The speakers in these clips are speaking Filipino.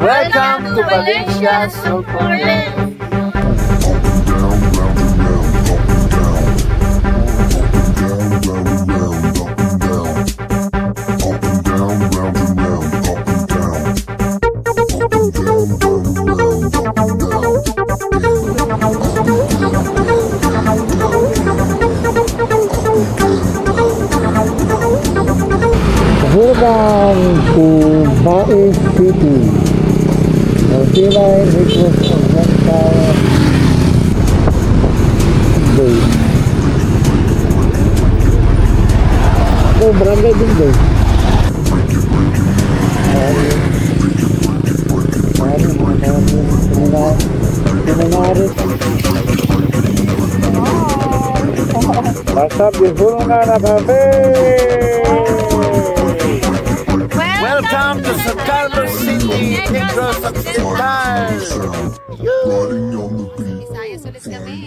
Welcome to Valencia Sulphurland. Welcome to Bae City. Silay request of rental day. Ito, barangay din day. Basta beautiful nga na cafe. Welcome to San Carlos City, Negros Occidental. Visayas ulit kami.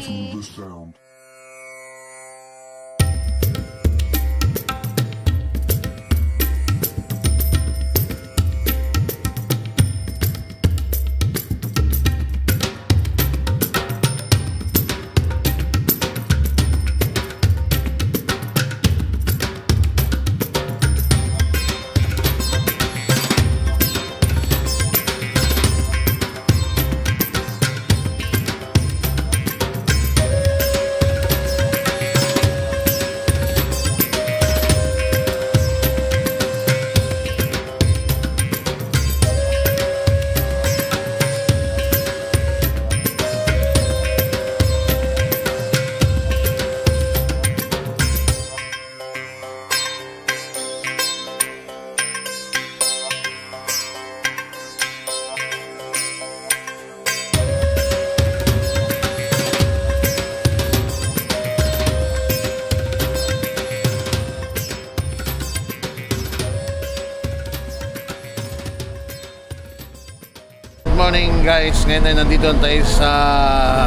Good morning guys, ngayon ay nandito tayo sa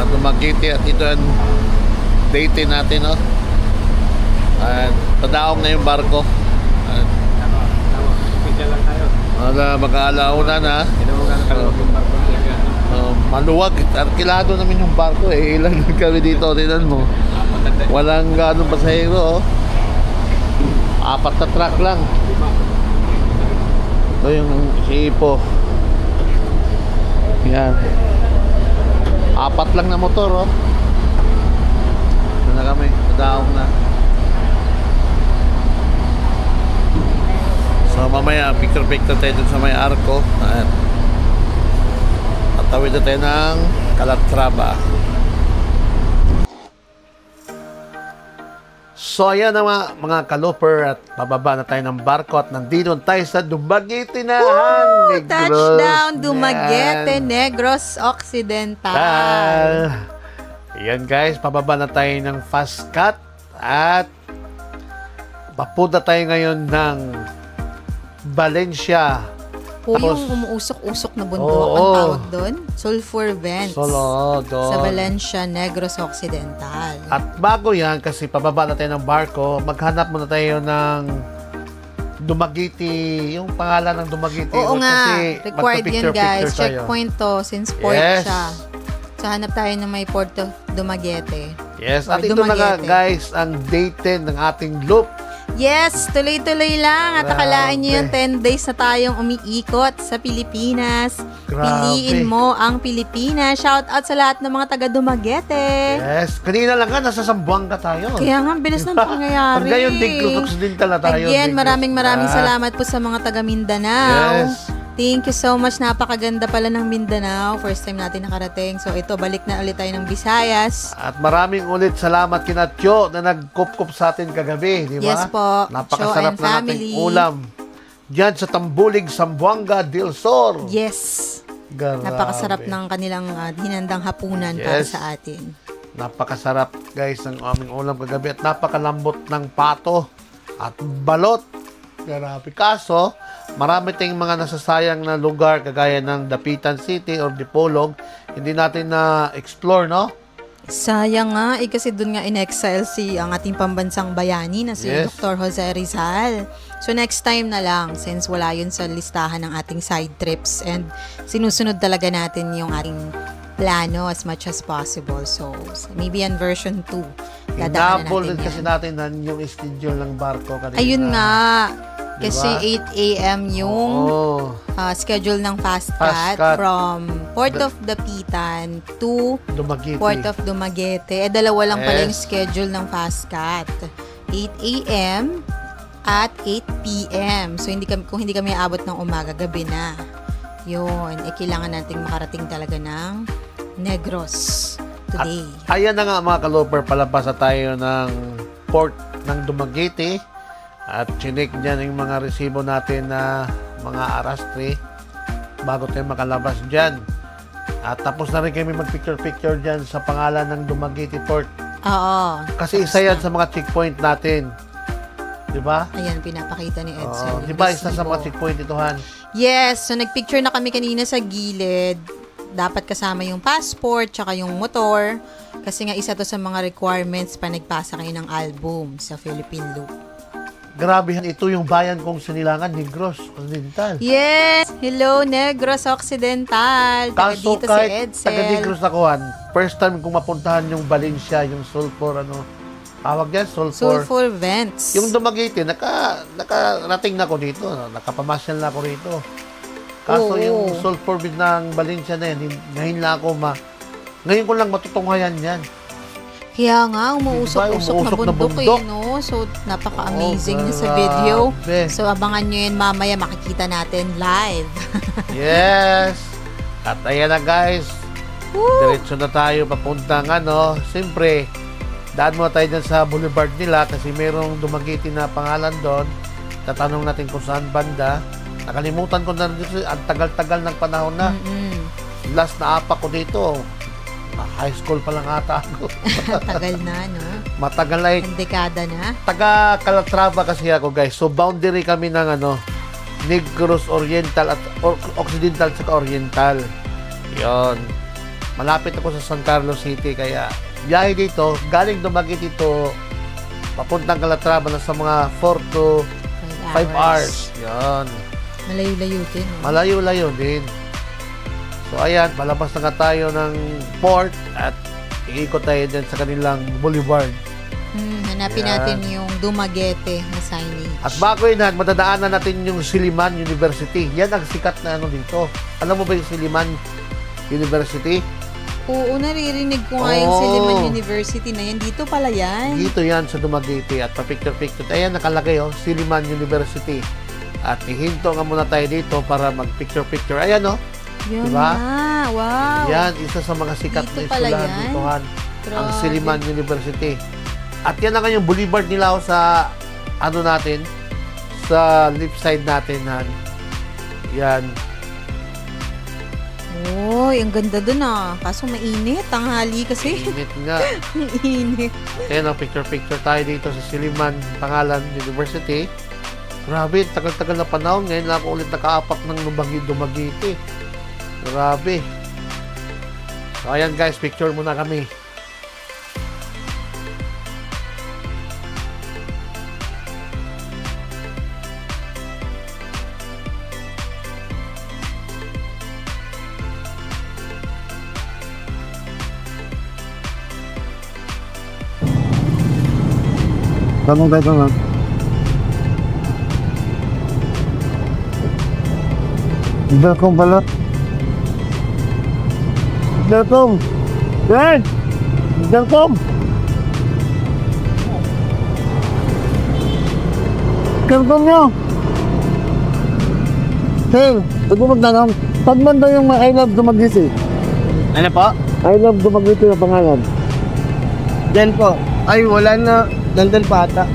Dumaguete at ito ang date natin, no? At padaong na yung barko at mag-aalauna na. Maluwag, arkilado namin yung barko eh. Ilan kami dito, tinan mo, walang ganong pasahero, oh. 4 na truck lang. Ito yung si Ipo. Yan, 4 lang na motor, oh. Ito na kami, padaong na. So mamaya picture tayo dun sa may arko at tatawid na tayo ng Calatrava. So ayan na mga kalooper at pababa na tayo ng barko at nandito tayo sa Dumaguete na. Woo! Touchdown Dumaguete, Negros Occidental. Ayan guys, pababa na tayo ng fast cut at papunta tayo ngayon ng Valencia. Yung umuusok-usok na bundok, ang tawag doon, Sulphur Vents. Doon. Sa Valencia, Negros Occidental. At bago yan, kasi pababa na tayo ng barko, maghanap muna tayo ng Dumaguete, yung pangalan ng Dumaguete. Oo nga, kasi required yun guys. Checkpoint to, since port siya. So hanap tayo ng may port to Dumaguete. Yes, at ito na nga guys, ang day 10 ng ating loop. Yes, tuloy-tuloy lang. At akalaan nyo yung 10 days na tayong umiikot sa Pilipinas. Piliin mo ang Pilipinas. Shout out sa lahat ng mga taga Dumaguete. Yes, kanina lang nga, nasa Zamboanga tayo. Kaya nga, bilis ng pangyayari. Ngayon, Negros Occidental na tayo. Again, maraming salamat po sa mga taga Mindanao. Yes. Thank you so much. Napakaganda pala ng Mindanao. First time natin nakarating. So ito, balik na ulit tayo ng Visayas. At maraming ulit salamat kina Tio na nagkup-kup sa atin kagabi, di ba? Yes po. Napakasarap na nating ulam. Diyan sa Tambulig, Zamboanga del Sur. Yes. Grabe. Napakasarap ng kanilang hinandang hapunan para sa atin. Napakasarap guys ng aming ulam kagabi at napakalambot ng pato at balot. Grabe. Kaso, marami tayong mga nasasayang na lugar kagaya ng Dapitan City or Dipolog. Hindi natin na-explore, no? Sayang nga, kasi doon nga in-exile ang ating pambansang bayani na si Yes. Dr. Jose Rizal. So next time na lang, since wala yun sa listahan ng ating side trips and sinusunod talaga natin yung ating plano as much as possible. So maybe on version 2, dadaanan Hinabol natin din kasi yan. natin yung schedule ng barko kanina. Ayun nga, Diba? kasi 8 a.m. yung Oo. schedule ng Fast Fast Cut Cut. from Port of Dapitan to Dumaguete. Port of Dumaguete. Dalawa lang pala Yes. yung schedule ng Fast Cut. 8 a.m. at 8 p.m. So kung hindi kami aabot ng umaga, gabi na. Yun, kailangan nating makarating talaga ng Negros today. Ayan na nga mga kalooper, palabas na tayo ng port ng Dumaguete at chinik dyan yung mga resibo natin na mga arastre bago tayo makalabas dyan. At tapos na rin kami mag-picture-picture dyan sa pangalan ng Dumaguete Port. Oo. Kasi isa yan sa mga checkpoint natin. Diba? Ayan, pinapakita ni Edsel. yung Diba isa sa resibo. mga checkpoint ito, Han? Yes, so nagpicture na kami kanina sa gilid. Dapat kasama yung passport tsaka yung motor. Kasi nga isa to sa mga requirements pa nagpasa kayo ng album sa Philippine Loop. Grabe, Han, ito yung bayan kong sinilangan, Negros Occidental. Yes! Hello, Negros Occidental. Taga Kaso dito si kahit Edsel. taga Negros ako, Han, first time kong mapuntahan yung Valencia, yung Sulphur, tawag yan, Sulphur. Sulphur Vents. Yung Dumaguete, nakarating na ako dito, nakapamasyal na ako rito. Kaso Oo. yung Sulphur ng Valencia na yan, ngayon ko lang matutunghayan yan. Kaya nga, umuusok-usok Diba? na Umuusok na bundok bundok. no? So, napaka-amazing Oo, niya sa video. grabe. So, abangan nyo yun mamaya, makikita natin live. Yes! At ayan na guys, diretso na tayo papuntang siyempre, daan mo tayo dyan sa boulevard nila kasi merong Dumaguete na pangalan doon. Tatanong natin kung saan banda. Nakalimutan ko na rin kasi ang tagal-tagal ng panahon na. Last na apak ko dito. High school pa lang ata ako. Tagal na, no? Matagal na Ang dekada na. Taga Calatrava kasi ako guys. So boundary kami ng Negros Oriental at Occidental sa Oriental. Yon. Malapit ako sa San Carlos City kaya biyahe dito, galing Dumaguete dito papuntang Calatrava na sa mga 4 to 5 hours. Yon. Malayo-layo din, no? Malayo-layo din. So ayan, palabas na nga tayo ng port at iikot tayo dyan sa kanilang boulevard. Hanapin Yan. natin yung Dumaguete na signage. At bago yun, madadaanan natin yung Silliman University. Yan ang sikat na dito. Alam mo ba yung Silliman University? Oo, naririnig ko nga yung Oo. Silliman University na yan. Dito pala yan. Dito yan sa Dumaguete at pa-picture-picture. Ayan, nakalagay Silliman University. At ihinto nga muna tayo dito para mag-picture-picture. Ayan Yun diba? na. Wow. Yan, isa sa mga sikat Dito na pala eskwelahan yan? dito, Han. Ang Grabe. Silliman University. At yan na yung boulevard nila sa natin, sa left side natin, Han. Yan. Uy, ang ganda dun Kaso mainit. Tanghali kasi. Init nga. Ang init. Ayan, picture-picture tayo dito sa Silliman pangalan University. Grabe, tagal-tagal na panahon. Ngayon lang ako ulit nakaapak ng Dumaguete. Grabe. So, ayan guys, picture muna kami. Tanong tayo lang. Welcome pala. Welcome. Yan! Welcome. Welcome nyo. Sir, ito magtanong. Saan banda yung I Love Dumaguete? Ano po? I Love Dumaguete na pangalan. Diyan po. Ay, wala na. Nandun pa ata.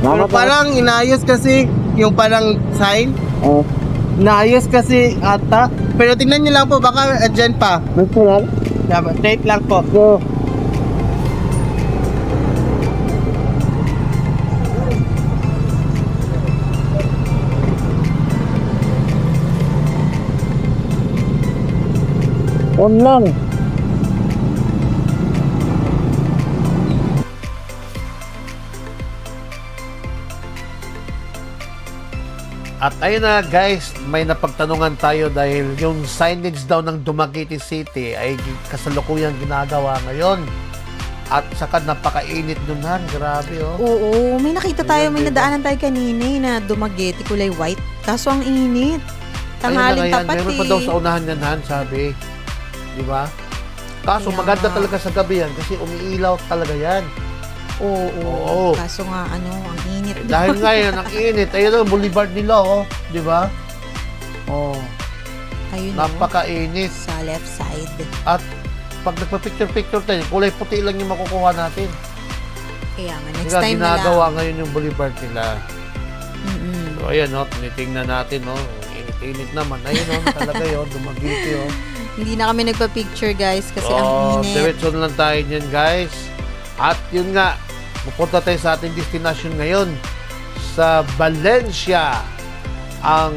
Pero Mama parang inayos kasi yung parang sign. Oh, Naayos kasi ata. Pero tingnan nyo lang po, baka dyan pa. nagpunan. Straight lang po. So, on lang. At ayun na guys, may napagtanungan tayo dahil yung signage daw ng Dumaguete City ay kasalukuyang ginagawa ngayon. At saka napakainit nun, Han. Grabe, oh. Oo, may nakita tayo, may Diba? nadaanan tayo kanina na Dumaguete, kulay white. Kaso ang init. Tanghaling Ayun na nga yan. tapat Meron pa daw sa unahan yan, Han, sabi. Di ba? Kaso Kaya maganda nga. talaga sa gabi yan kasi umiilaw talaga yan. Oo. Oo. Kaso nga, ang init. Dahil ngayon, ang init. Ayun ang boulevard nila, oh. Di ba? Oh, Ayun, napakainit. sa left side. At pag nagpa-picture-picture tayo, kulay puti lang yung makukuha natin. Kaya nga, next Kaya time na lang. ginagawa ngayon yung boulevard nila. Mm-mm. So, ayan, no, tinitingnan natin, no. Init-init naman. Ayun, no, talaga yun, Dumaguete, oh. Hindi na kami nagpa-picture, guys, kasi ang init. Diretso na lang tayo dyan, guys. At yun nga, pupunta tayo sa ating destination ngayon sa Valencia. Ang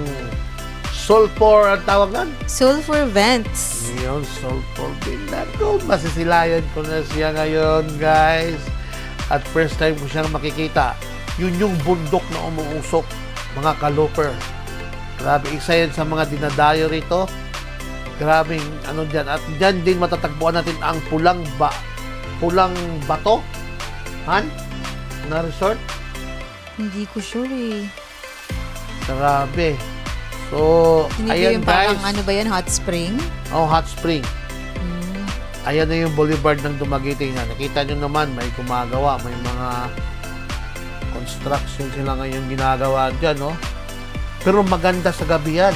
Sulphur, ang tawag nan? Sulphur Vents. Yun, Sulphur Binako. Masisilayan ko na siya ngayon, guys. At first time ko siyang makikita. Yun yung bundok na umuusok, mga kalooper. Grabe, isa yan sa mga dinadayo rito. Grabing ano dyan. At dyan din matatagpuan natin ang pulang bato. Han? Na resort? Hindi ko sure, eh. Grabe. So, Hindi ko ayan yung parang, guys. ano ba yan, hot spring? Oh, hot spring. Mm. Ayan na yung boulevard ng Dumaguete na. Nakita nyo naman, may gumagawa, may mga construction sila ngayon ginagawa dyan, no? Pero maganda sa gabi yan.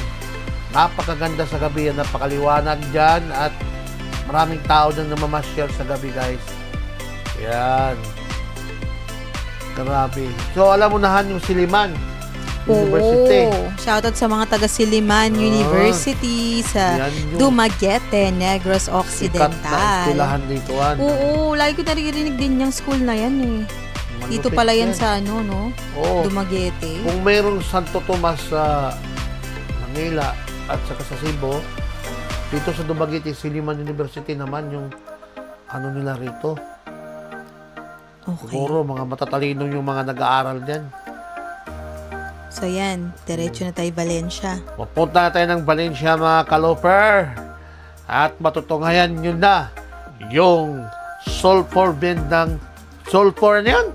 Napakaganda sa gabi yan, napakaliwanag dyan, at maraming tao dyan na mamasyal sa gabi, guys. Yan. Grabe. So, alam mo nahan yung Siliman University. Oo. Shoutout sa mga taga Siliman University sa Yan yung Dumaguete, Negros sikat na Occidental. eskwelahan dito. Oo, lagi ko naririnig din yung school na yan, eh. Dito pala yan sa no? Oo. Dumaguete. Kung mayroong Santo Tomas sa Manila at saka sa Cebu, dito sa Dumaguete, Siliman University naman yung ano nila rito. Okay. Siguro mga matatalino yung mga nag-aaral dyan. So yan, diretso na tayo Valencia. Pupunta tayo ng Valencia, mga kalooper. At matutunghayan nyo na yung Sulphur Bend ng Sulphur na yan.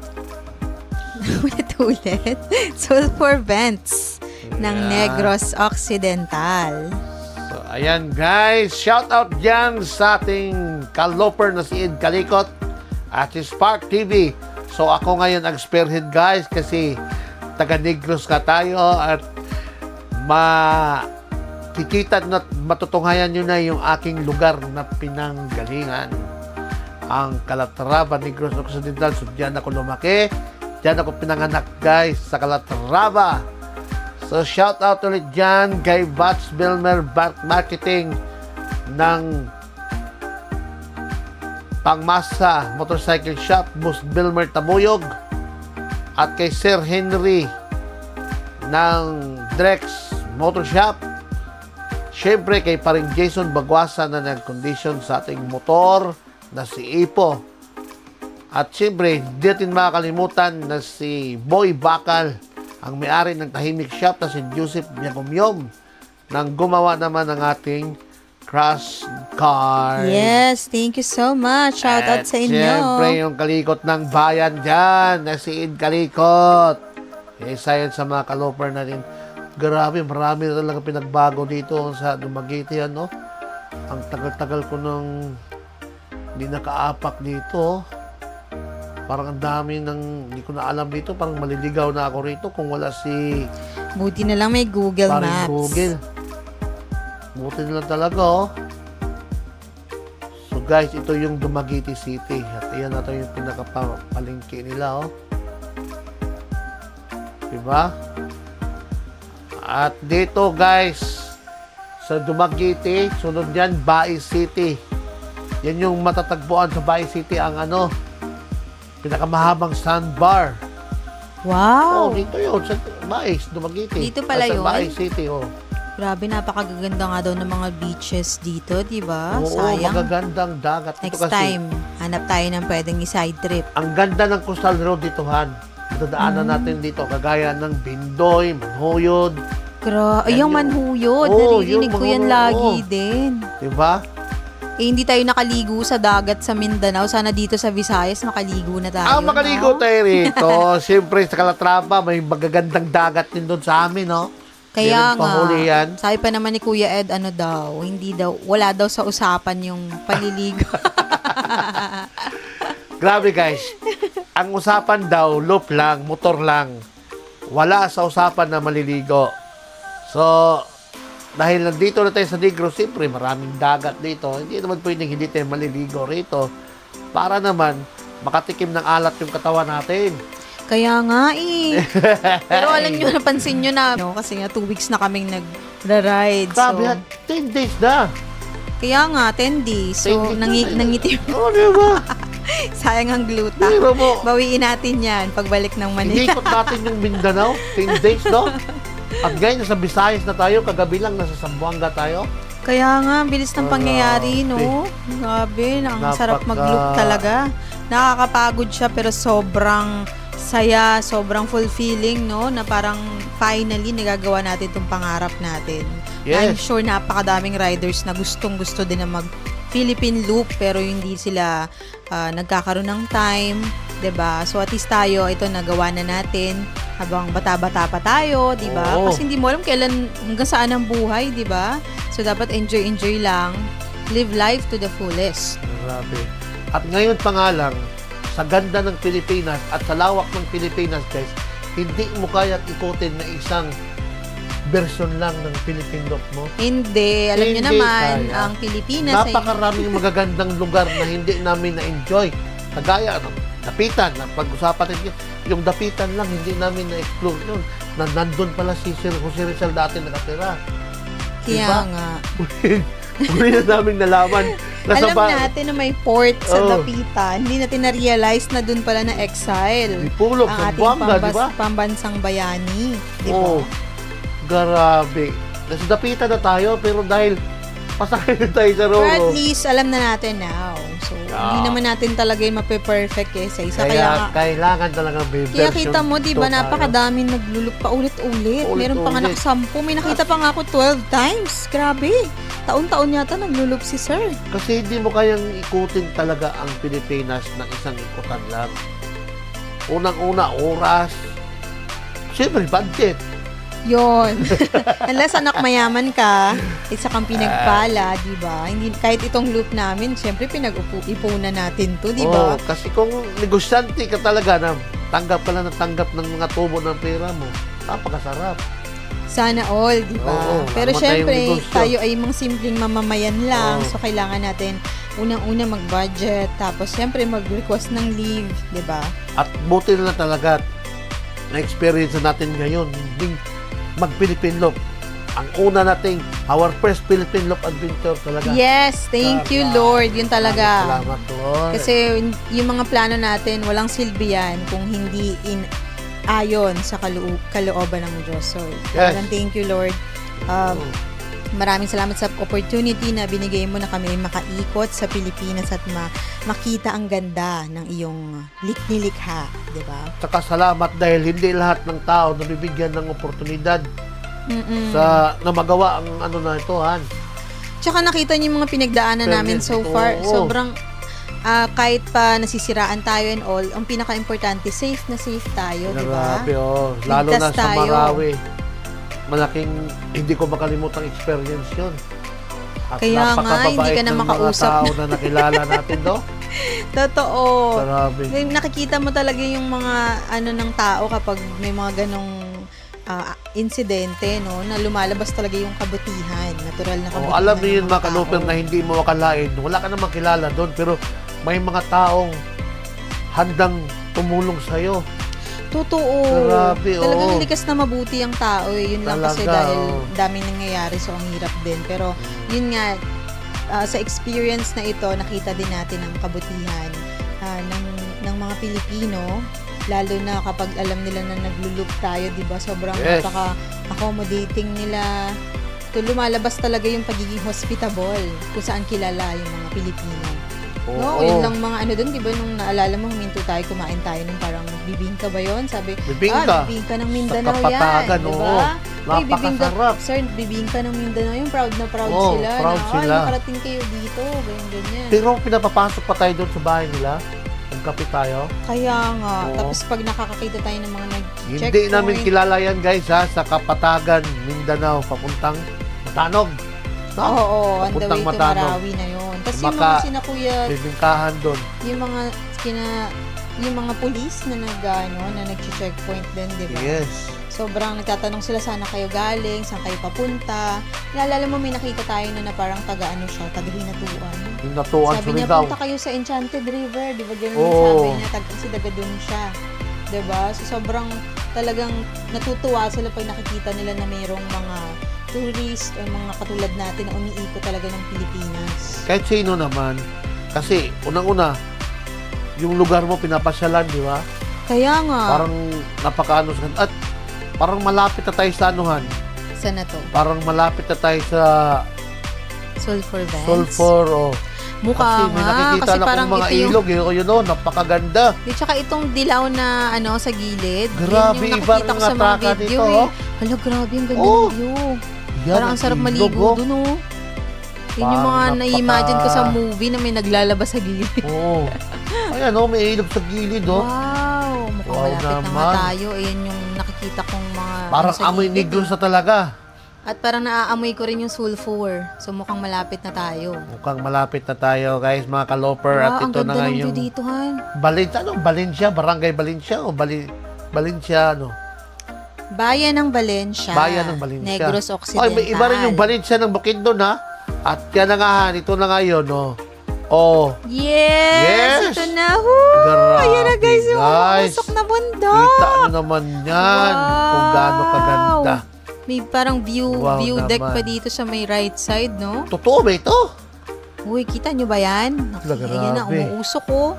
Ulit. Sulphur Vents ng Yeah. Negros Occidental. So, ayan guys, shout out dyan sa ating kalooper na si Ed Kalikot at si Spark TV. So ako ngayon ang spearhead, guys, kasi taga Negros ka tayo at makikita at matutunghayan nyo na yung aking lugar na pinanggalingan. Ang Calatrava, Negros Occidental. So dyan ako lumaki. Dyan ako pinanganak, guys, sa Calatrava. So shout out ulit dyan kay Bats Belmer Marketing ng Pangmasa Motorcycle Shop, Bus Belmer Tamuyog, at kay Sir Henry ng Drex Motor Shop. Siyempre kay paring Jason Bagwasa na nag-condition sa ating motor na si Ipo. At siyempre, di natin makakalimutan na si Boy Bakal, ang may-ari ng Tahimik Shop, na si Joseph Biagumyom, nang gumawa naman ng ating crash card. Yes, thank you so much. Shout out sa inyo. Siyempre, yung kalikot ng bayan dyan, na si Ed Kalikot. Isa yan sa mga kalooper natin. Grabe, marami na talaga pinagbago dito sa Dumaguete, ano? Ang tagal-tagal ko nang hindi nakaapak dito. Parang ang dami ng hindi ko na alam dito. Parang maliligaw na ako rito kung wala si Buti na lang may Google parang Maps. Google. Buti na lang talaga, oh. So guys, ito yung Dumaguete City. At iyan na ito yung pinakapalingki nila, oh. Diba? At dito, guys, sa Dumaguete, sunod yan, Bai City. Yan yung matatagpuan sa Bai City, ang ano, pinakamahabang sandbar. Wow! Oh, dito yun, sa Bai, Dumaguete. Dito pala Sa yun? Bai City, oh. Grabe, napakagaganda nga daw ng mga beaches dito, di ba? Oo, Sayang. magagandang dagat. Dito Next kasi, time, hanap tayo ng pwedeng i-side trip. ang ganda ng Coastal Road dito, Han. Dadaanan natin dito, kagaya ng Bindoy, Manhoyod, Ay, yung manhuyod. Oo, Naririnig yung ko yan mga- lagi oo. din. Diba? Hindi tayo nakaligo sa dagat sa Mindanao. Sana dito sa Visayas makaligo na tayo. Makaligo no? tayo rito. Siyempre, sa Calatrava, may magagandang dagat din doon sa amin, no? Kaya Meron pahuli nga, yan. sabi pa naman ni Kuya Ed, wala daw sa usapan yung paliligo. Grabe guys, ang usapan daw, loop lang, motor lang. Wala sa usapan na maliligo. So, dahil nandito na tayo sa Negros, siyempre maraming dagat dito. Hindi naman pwedeng hindi tayo maliligo rito. Para naman, makatikim ng alat yung katawan natin. Kaya nga eh. Pero alam nyo, napansin nyo na, no? Kasi nga 2 weeks na kaming nagra-ride. Grabe, So, 10 days na. kaya nga, 10 days. 10 So, days na. nangitim. Oo, diba? Sayang ang gluta. Pero mo, Bawiin natin yan pagbalik ng Manila. inikot natin yung Mindanao, 10 days, no? At ngayon, nasa Visayas na tayo, kagabi lang, nasa Zamboanga tayo. Kaya nga, ang bilis ng pangyayari, no? Grabe, ang sarap mag-loop talaga. Nakakapagod siya, pero sobrang saya, sobrang fulfilling, no? Na parang finally, nagagawa natin itong pangarap natin. Yes. I'm sure napakadaming riders na gustong-gusto din na mag-Philippine Loop, pero hindi sila nagkakaroon ng time, 'di ba? So at least tayo, ito nagawa na natin habang bata-bata pa tayo, 'di ba? Oo. Kasi hindi mo alam kailan hanggang saan ang buhay, 'di ba? So dapat enjoy lang, live life to the fullest. Grabe. At ngayon pa nga lang, sa ganda ng Pilipinas at sa lawak ng Pilipinas, guys, hindi mo kaya ikutin na isang version lang ng Philippine Loop mo. Hindi, alam niyo Hindi naman, kaya. ang Pilipinas ay Napakaraming magagandang lugar na hindi namin na-enjoy. Kagaya, Dapitan, na pag-usapan natin, yung Dapitan lang, hindi namin na-explore yun. Na nandun pala si Sir Jose Rizal dati nakatira. kaya diba? nga. Uli na namin nalaman. Alam natin na may port sa Oo. Dapitan. Hindi natin na-realize na dun pala na exile Dipulog, ang sa ating Buanga, di ba? pambansang bayani. Di ba? Oo. Grabe. Nasa Dapitan na tayo, pero dahil pasakay na tayo sa But at Roro. least, alam na natin now. So, hindi naman natin talaga yung mape-perfect sa isa. Kaya kailangan talaga may Kaya version kita mo, di 2 ba, tayo. napakadaming nagluluk pa ulit-ulit. Meron pa nga Ulit-ulit. nakasampu. May nakita pa nga ako 12 times. Grabe. Taon-taon yata naglulup si sir. Kasi hindi mo kayang ikutin talaga ang Pilipinas ng isang ikutan lang. Unang-una, oras. Siyempre, budget. Yon. Unless anak mayaman ka, isa kang pinagpala, di ba? Hindi, kahit itong loop namin, syempre pinag-ipunan natin to, di ba? Oo, kasi kung negosyante ka talaga na tanggap ka lang ng tanggap ng mga tubo ng pera mo, napakasarap. Sana all, di ba? Oo, Pero tama syempre, tayong negosyo. tayo ay mga simpleng mamamayan lang. Oo. So, kailangan natin unang-una mag-budget. Tapos, syempre, mag-request ng leave, di ba? At buti na talaga na-experience natin ngayon, hindi mag-Philippine Loop. Ang una nating, our first Philippine Loop adventure talaga. Yes, thank you, Salamat. Lord. Yun talaga. Salamat, Lord. Kasi yung mga plano natin, walang silbi yan kung hindi ayon sa kalooban ng Diyos. So, Yes. talagang thank you, Lord. Maraming salamat sa opportunity na binigay mo na kami makaikot sa Pilipinas at makita ang ganda ng iyong nilikha, di ba? Saka salamat dahil hindi lahat ng tao nabibigyan ng oportunidad na magawa ang ano na ito, Han. Tsaka nakita niyo yung mga pinagdaanan namin so far. Oo. Sobrang kahit pa nasisiraan tayo and all, ang pinaka-importante, safe na safe tayo, di ba? Grabe, oh. Lalo Ligtas na sa tayo. Marawi. Malaking, hindi ko makalimutang experience yun. At Kaya nga, hindi ka na napakababait ng makausap mga tao na nakilala natin, do. Totoo. Grabe. Nakikita mo talaga yung mga ng tao kapag may mga ganong insidente, no, na lumalabas talaga yung kabutihan, natural na kabutihan. Alam niyo yun, ng mga kaluper, tao. na hindi mo makalain. Wala ka namang kilala doon, pero may mga taong handang tumulong sa'yo. Totoo. Grabe, Talagang oo. likas na mabuti ang tao. Yun lang kasi Talaga, dahil oo. daming nangyayari, so ang hirap din. Pero yun nga, sa experience na ito, nakita din natin ang kabutihan ng mga Pilipino, lalo na kapag alam nila na naglulup tayo, di ba? Sobrang Yes. napaka-accommodating nila. So, lumalabas talaga yung pagiging hospitable kung saan kilala yung mga Pilipino. No, yun lang mga ano doon, di ba nung naalala mo, huminto tayo, kumain tayo nung parang bibingka ba yun? Sabi, Bibingka. bibingka ng Mindanao Sa Kapatagan, yan, di oo. ba? Uy, Napakasarap. Sir, bibingka ng Mindanao yung proud na proud Oo, sila. proud na, sila. Nakarating kayo dito, ganyan. Pero pinapapasok pa tayo doon sa bahay nila. Nagkape tayo. Kaya nga, Oo. tapos pag nakakakita tayo ng mga nag-checkpoint. Hindi namin kilala yan guys ha, sa Kapatagan, Mindanao, papuntang Matanog. No? Oo, on the way Papuntang to Matanog. Marawi na yun. Tapos yung Baka mga sinakuya, bibingkahan doon. yung mga pulis na nag-checkpoint din, di ba? Yes. Sobrang nagtatanong sila saan na kayo galing, saan kayo papunta. Naalala mo may nakita tayo na parang taga-ano siya, taga-Hinatuan. Yung natuan Sabi niya, Surigao. punta kayo sa Enchanted River, di ba ganun Oo. yung sabi niya, kasi taga dun siya. Di ba? So sobrang talagang natutuwa sila pag nakikita nila na mayroong mga tourist o mga katulad natin na umiikot talaga ng Pilipinas. Kahit sino naman. Kasi, unang-una, yung lugar mo pinapasyalan, di ba? Kaya nga, Parang napakaano sa... At parang malapit na tayo sa anuhan. saan na to? Parang malapit na tayo sa Sulphur Vents? Sulphur o... Mukha Kasi may nga, nakikita kasi na parang kong mga ito yung... ilog. Yun o, napakaganda. Di, tsaka itong dilaw na ano sa gilid. Grabe, yun yung iba nakikita rin ko sa nga mga traka video dito, eh. oh. Hala, grabe yung ganda Oh. ng view. Yan, Parang ang sarap ilog, maligo oh. dun oh. Yun yung Parang mga na-imagine ko sa napaka- movie na may naglalabas sa gilid. Oo. Ayan o, may ilog sa gilid o. Wow! Mukhang Wow malapit na nga naman. tayo. Ayan yung nakikita kong mga... Parang ano sa amoy gilid, Negros eh. na talaga. At parang naaamoy ko rin yung sulfur. So mukhang malapit na tayo. Mukhang malapit na tayo guys, mga kaloper. At Wow, ang ito na ganda nga ng view yung dito, Han. Valencia, Barangay Valencia o Valencia, ano? Bayan ng Valencia. Bayan ng Valencia. Negros Occidental. Ay, may iba rin yung Valencia ng Bukidnon ha. At yan na nga, Han, ito na nga yun, no? Oh, Yes! Yes! Ito na. Woo! Grabe, Ayan na guys, yung guys. usok na bundok. kita nyo naman yan. Kung gaano kaganda. May parang view Wow deck naman. pa dito sa may right side, no? Totoo ba ito? Uy, kita nyo ba yan? Grabe. Ayan na, umuusok ko.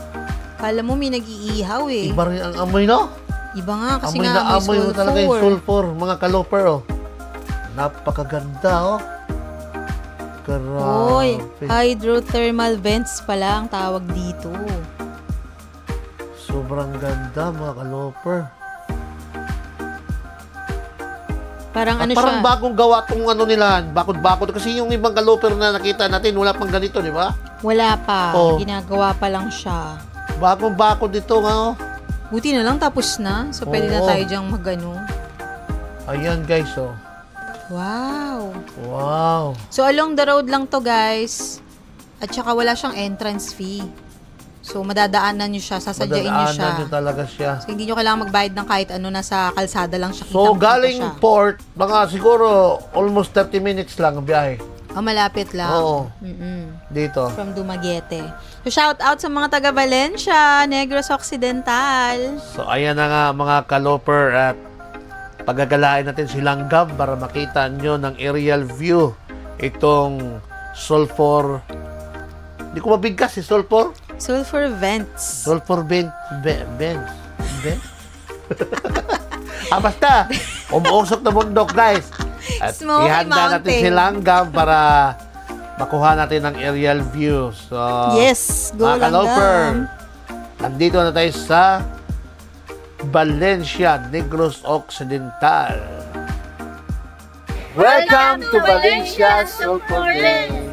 Kala mo may nag-iihaw eh. Iba rin ang amoy, no? Iba nga, kasi Amoy nga na may amoy mo sulfur. talaga yung sulfur, mga kaloper, oh. Napakaganda, oh. Uy, Grabe. hydrothermal vents pala ang tawag dito. Sobrang ganda, mga kaloper. Parang At ano parang siya? bagong gawa tong ano nila, bakod-bakod. Kasi yung ibang kaloper na nakita natin, wala pang ganito, di ba? Wala pa. Oh. Ginagawa pa lang siya. Bagong-bakod dito, nga, oh. Buti na lang tapos na. So, pwede na Oo. tayo dyang magano. Ayan, guys, oh. Wow. Wow. So, along the road lang to, guys. At saka wala siyang entrance fee. So, madadaanan nyo siya, sasadyain nyo siya. Madadaanan nyo talaga siya. So, hindi nyo kailangan magbayad ng kahit ano, nasa kalsada lang siya. So, Kitang-kita galing siya. port, mga siguro almost 30 minutes lang ang biyahe. Oh, malapit lang. Oo. Mm-mm. Dito. From Dumaguete. So, shout out sa mga taga Valencia, Negros Occidental. So, ayan na nga mga kaloper at pagagalain natin si Langgam para makita nyo ng aerial view itong sulfur. Hindi ko mabigkas si sulfur. Sulfur Vents. Sulfur Ben. Basta. Umuusok na bundok, guys. At Smoky ihanda natin Mountain. si Langgam para makuha natin ng aerial view. So, Yes, go mga kaloper, Langgam. nandito na tayo sa Valencia, Negros Occidental. Welcome to Valencia, Sulphur Vents.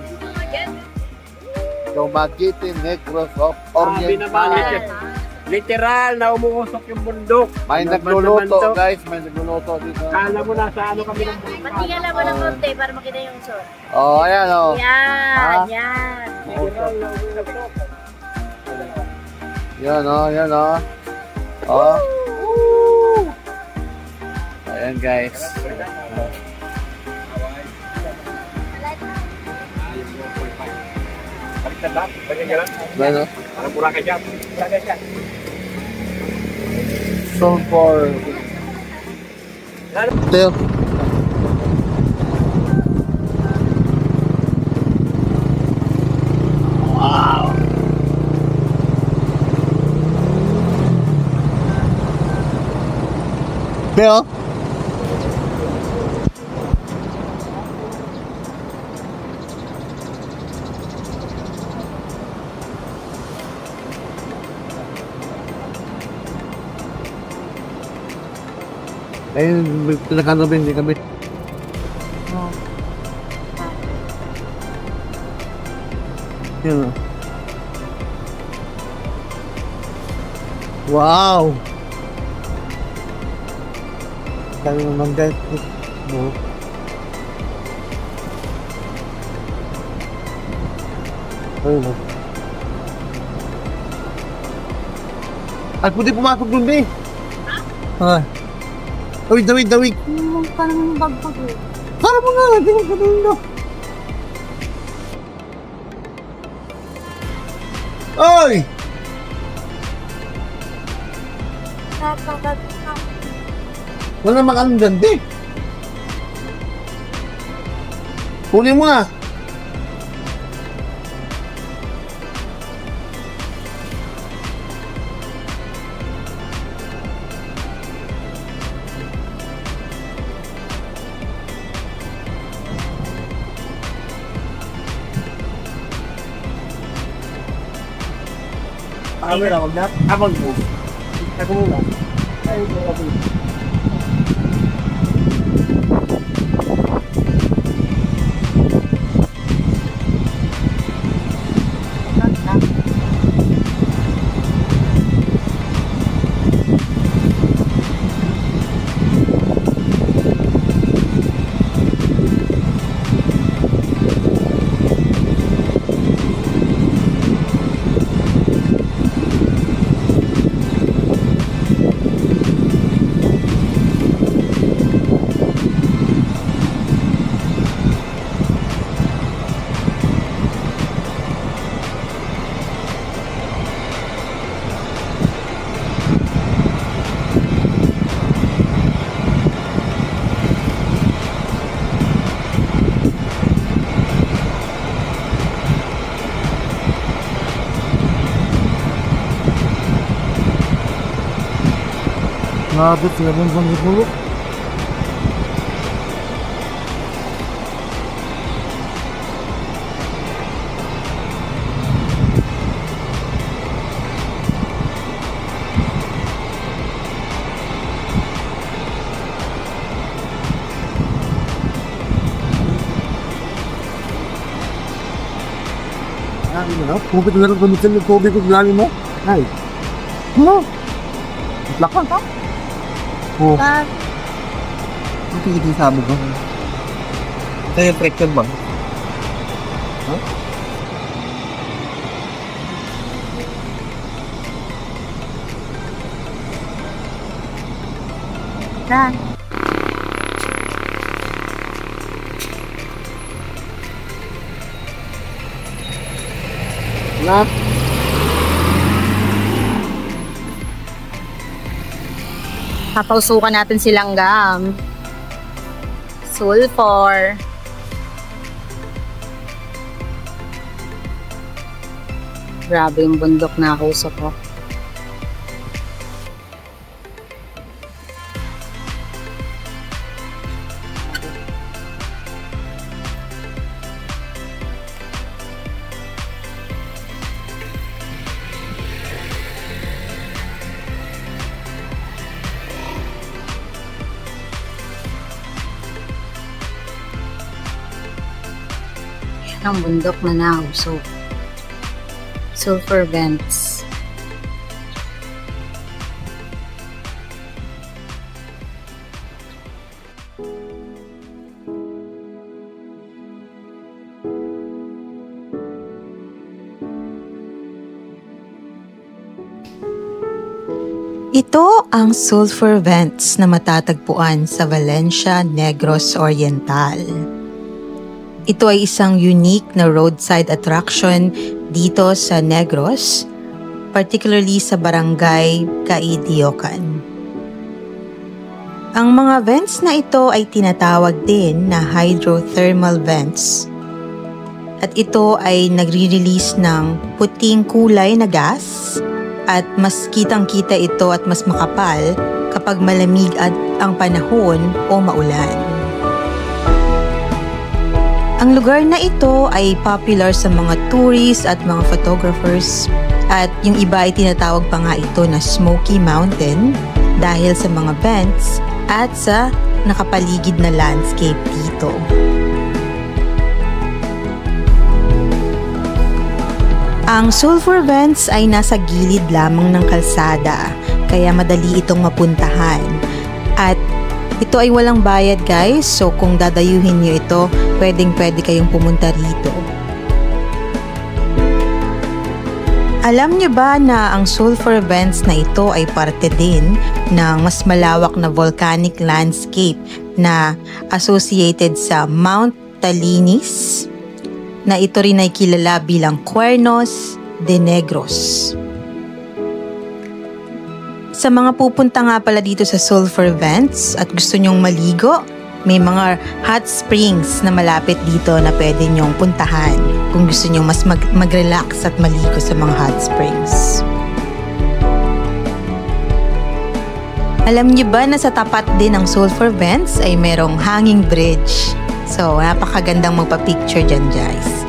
Dumaguete, Negros Oriental. Literal na umuusok yung bundok. May Naman nagluluto, to. guys. May nagluluto dito. Kala mo nasa ano kami ng bundok. Patingala mo ng konti para makita yung sol. Oh, ayan, oh. Yan, yan. Literal na umuusok. Yan, oh, yan, oh. Oh. Ayan, guys. Baliktad lang. Ganyan ka lang. Ano? Parang mura ka dyan. Mura ka dyan. Sulphur. Ito. Wow. Bill? Ayun, pinakano hindi kami. Yun. Wow! Kami naman guys. Ayun. Ay, pwede pumasok dun, be. Ha? Dawid. Parang bag ko. Para mo nga, tingin ko dun. Oy! Wala makanong ganda eh. Huli mo na. Camera, wag na. Abang mo. Ako muna. Ay, ako. Grabe, talagang bangit mo. Tubig na lang gamitin yung tubig ko gani mo. Ay. Ano? Lakan ka? Oh. Ang tigil sabi ko. Ito yung traction ba? Huh? Na. Na. Papausukan natin silang gam. Sulfur. Grabe yung bundok na kausap ko. Ang bundok na nausok. Sulfur vents. Ito ang sulfur vents na matatagpuan sa Valencia, Negros Oriental. Ito ay isang unique na roadside attraction dito sa Negros, particularly sa barangay Caidiocan. Ang mga vents na ito ay tinatawag din na hydrothermal vents. At ito ay nagre-release ng puting kulay na gas at mas kitang-kita ito at mas makapal kapag malamig at ang panahon o maulan. Ang lugar na ito ay popular sa mga tourists at mga photographers at yung iba ay tinatawag pa nga ito na Smoky Mountain dahil sa mga vents at sa nakapaligid na landscape dito. Ang Sulphur Vents ay nasa gilid lamang ng kalsada, kaya madali itong mapuntahan. At ito ay walang bayad guys, so kung dadayuhin nyo ito, pwedeng-pwede kayong pumunta rito. Alam nyo ba na ang Sulphur Vents na ito ay parte din ng mas malawak na volcanic landscape na associated sa Mount Talinis, na ito rin ay kilala bilang Cuernos de Negros. Sa mga pupunta nga pala dito sa Sulphur Vents at gusto nyong maligo, may mga hot springs na malapit dito na pwede nyong puntahan kung gusto nyong mas mag-relax at maligo sa mga hot springs. Alam niyo ba na sa tapat din ng Sulphur Vents ay merong hanging bridge? So, napakagandang magpa-picture dyan guys.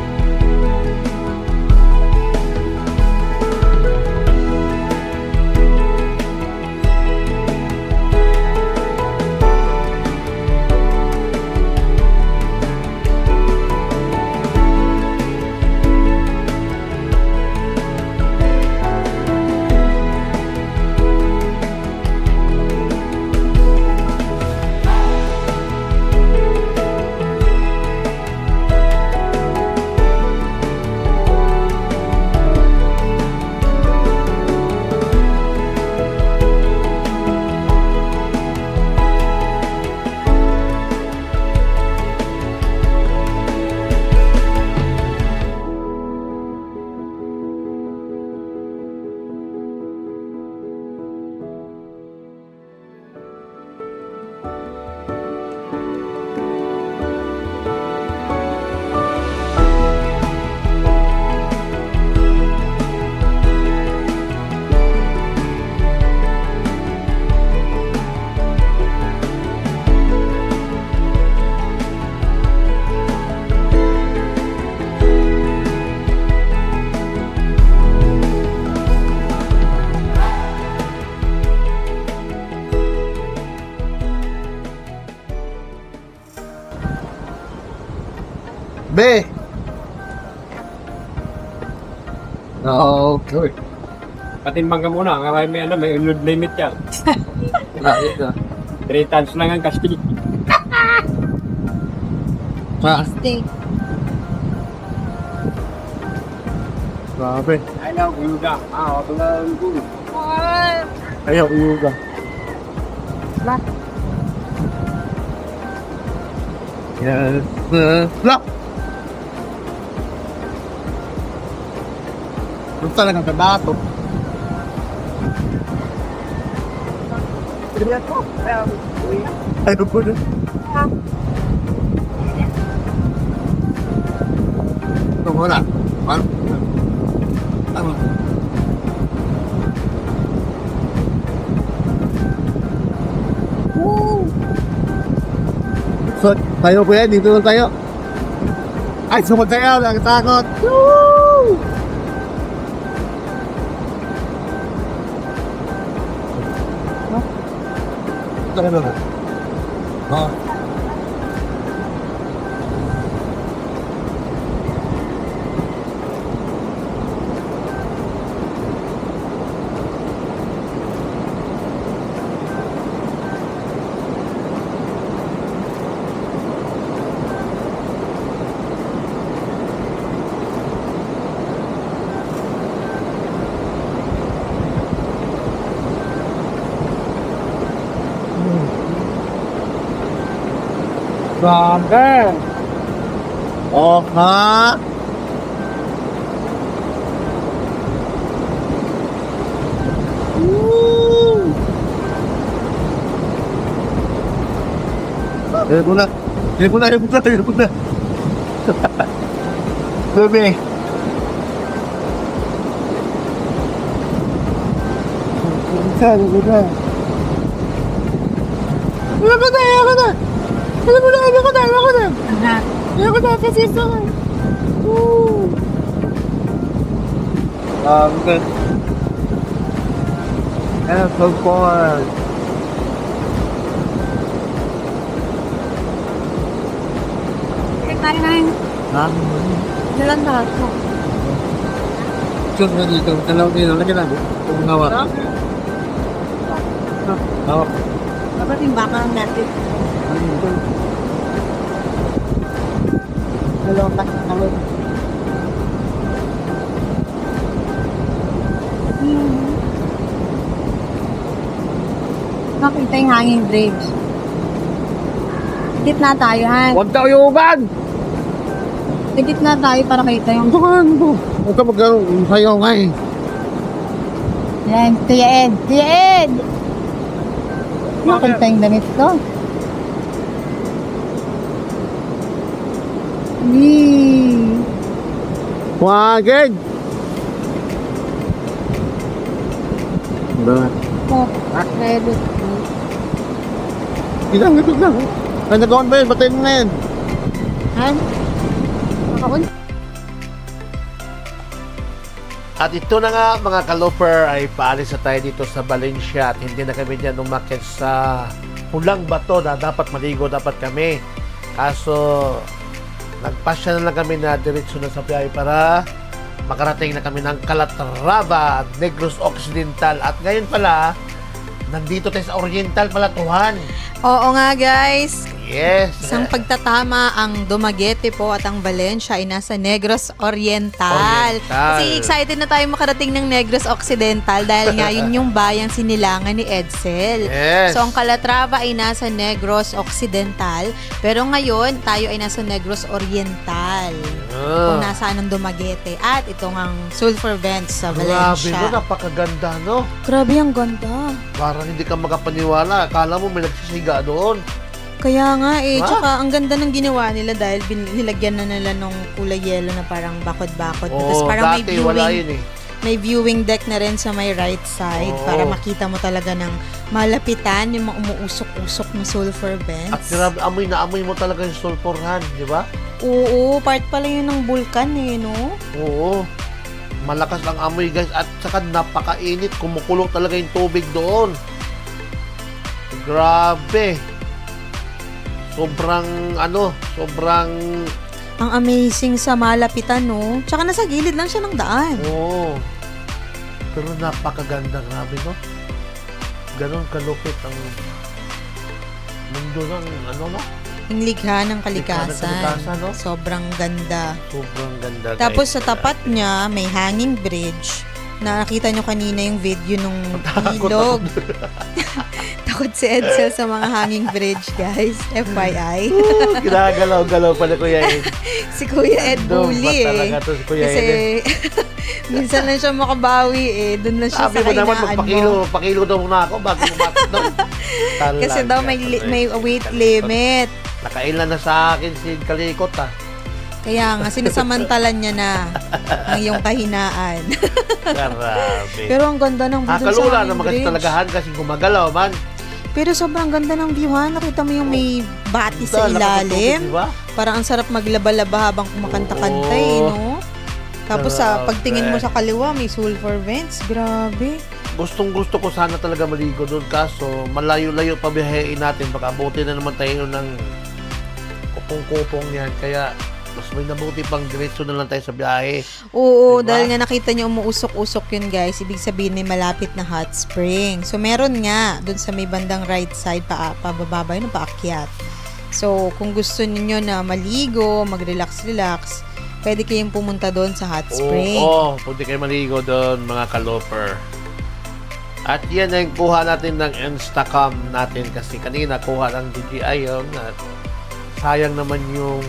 Be! Okay. Patimbang ka muna, may load limit yan. 3 tons lang ang kastig. Stay. Grabe. Ayaw, uyuga. Ayaw, uyuga. Yes. Lock! Ito talagang kabato. Ayaw po na. Ito muna. Ano? So, tayo po yan, dito lang tayo. Ay, sumod tayo, nakatakot. Woo! Ito ka na. Oo. Grabe! Oh, ha? Woo! Ayun po na. Ayun po na, ayun po na, ayun po na. Bebe. Ayun po na. Ayun po na, ayun po na. Alam mo na, alam ko na, alam ko na. Alam ko na, kasi ito. Woo! Good. And so far. Kain. Ha? Dalan na ako. Sure na dito. Dalaw dito. Lagi lang. Kung hawak. Hawak. Dapat yung baka natin. Dalawang kasama. Nakita yung hanging bridge. Dikit na tayo, Han. Huwag tayo uban! Dikit na tayo para kita yung... Huwag ka mag-sayaw nga eh. Yan, Kuya Ed. Kuya Ed! Nakita yung damit ko. Yee! Wagid! Ba? Oh, credit. Ilang. Ay, nag-on ba yun? Batayin mo na yan. Han? Nakaun? At ito na nga mga kaloper ay paalis na tayo dito sa Valencia at hindi na kami dyan umakyat sa pulang bato na dapat maligo dapat kami. Kaso nagpasya na lang kami na diretso na sa biyahe para makarating na kami ng Calatrava, Negros Occidental. At ngayon pala, nandito tayo sa Oriental pala, Tuhan. Oo nga guys, Yes. isang pagtatama ang Dumaguete po at ang Valencia ay nasa Negros Oriental. Kasi excited na tayo makarating ng Negros Occidental dahil nga yun yung bayang sinilangan ni Edsel. Yes. So ang Calatrava ay nasa Negros Occidental, pero ngayon tayo ay nasa Negros Oriental. Kung nasaan ang Dumaguete. At ito ang Sulphur Vents sa Grabe, Valencia. no? Napakaganda, no? Grabe, ang ganda. Parang hindi ka makapaniwala. Akala mo may nagsisiga doon. Kaya nga eh, Ha? tsaka ang ganda ng ginawa nila dahil nilagyan na nila nung kulay yellow na parang bakod-bakod. Tapos Oo, parang dati wala yun eh. may viewing deck na rin sa may right side Oo. para makita mo talaga ng malapitan yung mga umuusok-usok ng sulfur At vents. grabe, amoy na amoy mo talaga yung sulfurhan, di ba? Oo, part pala yun ng vulkan eh, no? Oo. Malakas ang amoy, guys. At saka napakainit. Kumukulong talaga yung tubig doon. Grabe. Sobrang Ang amazing sa malapitan, no? Tsaka nasa gilid lang siya ng daan. oo. Pero napakaganda, grabe, no? Ganon kalupit ang mundo ng no? Yung likha ng Likha ng kalikasan. kalikasan, no? Sobrang ganda. Sobrang ganda, Tapos guys. sa tapat niya, may hanging bridge. Nakita nyo kanina yung video nung ilog. Takot si Edsel sa mga hanging bridge, guys. FYI. Ginagalaw-galaw pala Kuya Ed. Si Kuya Ed Doon bully ba eh. talaga to si Kuya Kasi Ed? minsan lang siya makabawi eh. Doon lang siya Sabi sa mo naman, kainaan mo. magpakilo daw muna ako bago umatot doon. Kasi daw may weight limit. Nakailan na sa akin si Kalikot, ha? Kaya nga, sinasamantalan niya na ang iyong kahinaan. Grabe. Pero ang ganda ng view dun sa Kalula hanging naman kasi bridge. talagahan kasi gumagalaw man. Pero sobrang ganda ng view, ha? Nakita mo yung may bati sa ilalim. Diba? Parang ang sarap maglaba-laba habang kumakanta-kanta eh, no? Tapos sa Grabe. pagtingin mo sa kaliwa, may sulfur vents. Grabe. Gustong gusto ko sana talaga maligo doon kaso malayo-layo pa biyahein natin. Baka abutin na naman tayo ng kupong-kupong yan. Kaya mas may nabuti pang diretso na lang tayo sa biyahe. Oo, Diba? dahil nga nakita niyo umuusok-usok yun, guys. Ibig sabihin may malapit na hot spring. So, meron nga dun sa may bandang right side, pababa yun, paakyat. So, kung gusto niyo na maligo, mag-relax-relax, pwede kayong pumunta doon sa hot spring. Oo, pwede kayo maligo doon mga kaloper. At yan ang kuha natin ng Instacam natin kasi kanina kuha ng DJI yun at sayang naman yung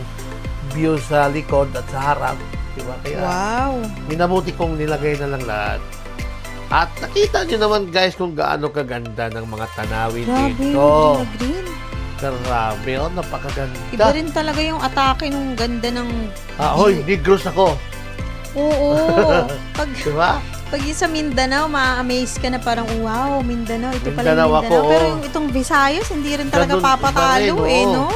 view sa likod at sa harap. Diba? Kaya Wow. minabuti kong nilagay na lang lahat. At nakita nyo naman guys kung gaano kaganda ng mga tanawin Grabe, dito. yung green. Grabe, oh, napakaganda. Iba rin talaga yung atake nung ganda ng... Hoy, Negros ako. Oo. Pag Diba? yung sa Mindanao, ma-amaze ka na parang, wow, Mindanao. Ito pala Mindanao yung Mindanao. ako, Pero oh. yung itong Visayas, hindi rin talaga Ganun, papatalo iba rin, eh, oo. no?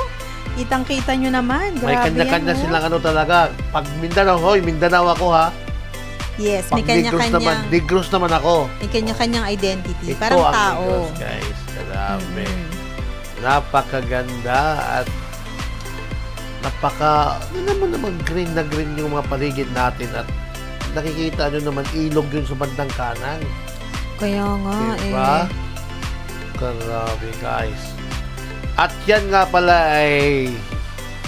Kitang-kita nyo naman. Grabe May kanya-kanya yan, no? silang ano talaga. Pag Mindanao, hoy, Mindanao ako ha. Yes, Pag may Negros naman, kanya-kanyang Negros naman ako. may kanya-kanyang identity. Ito Parang ang tao. Negros, guys. Grabe. Mm. Napakaganda at Ano naman green na green yung mga paligid natin at nakikita nyo naman ilog yun sa bandang kanan. Kaya nga Diba? Grabe guys. At yan nga pala ay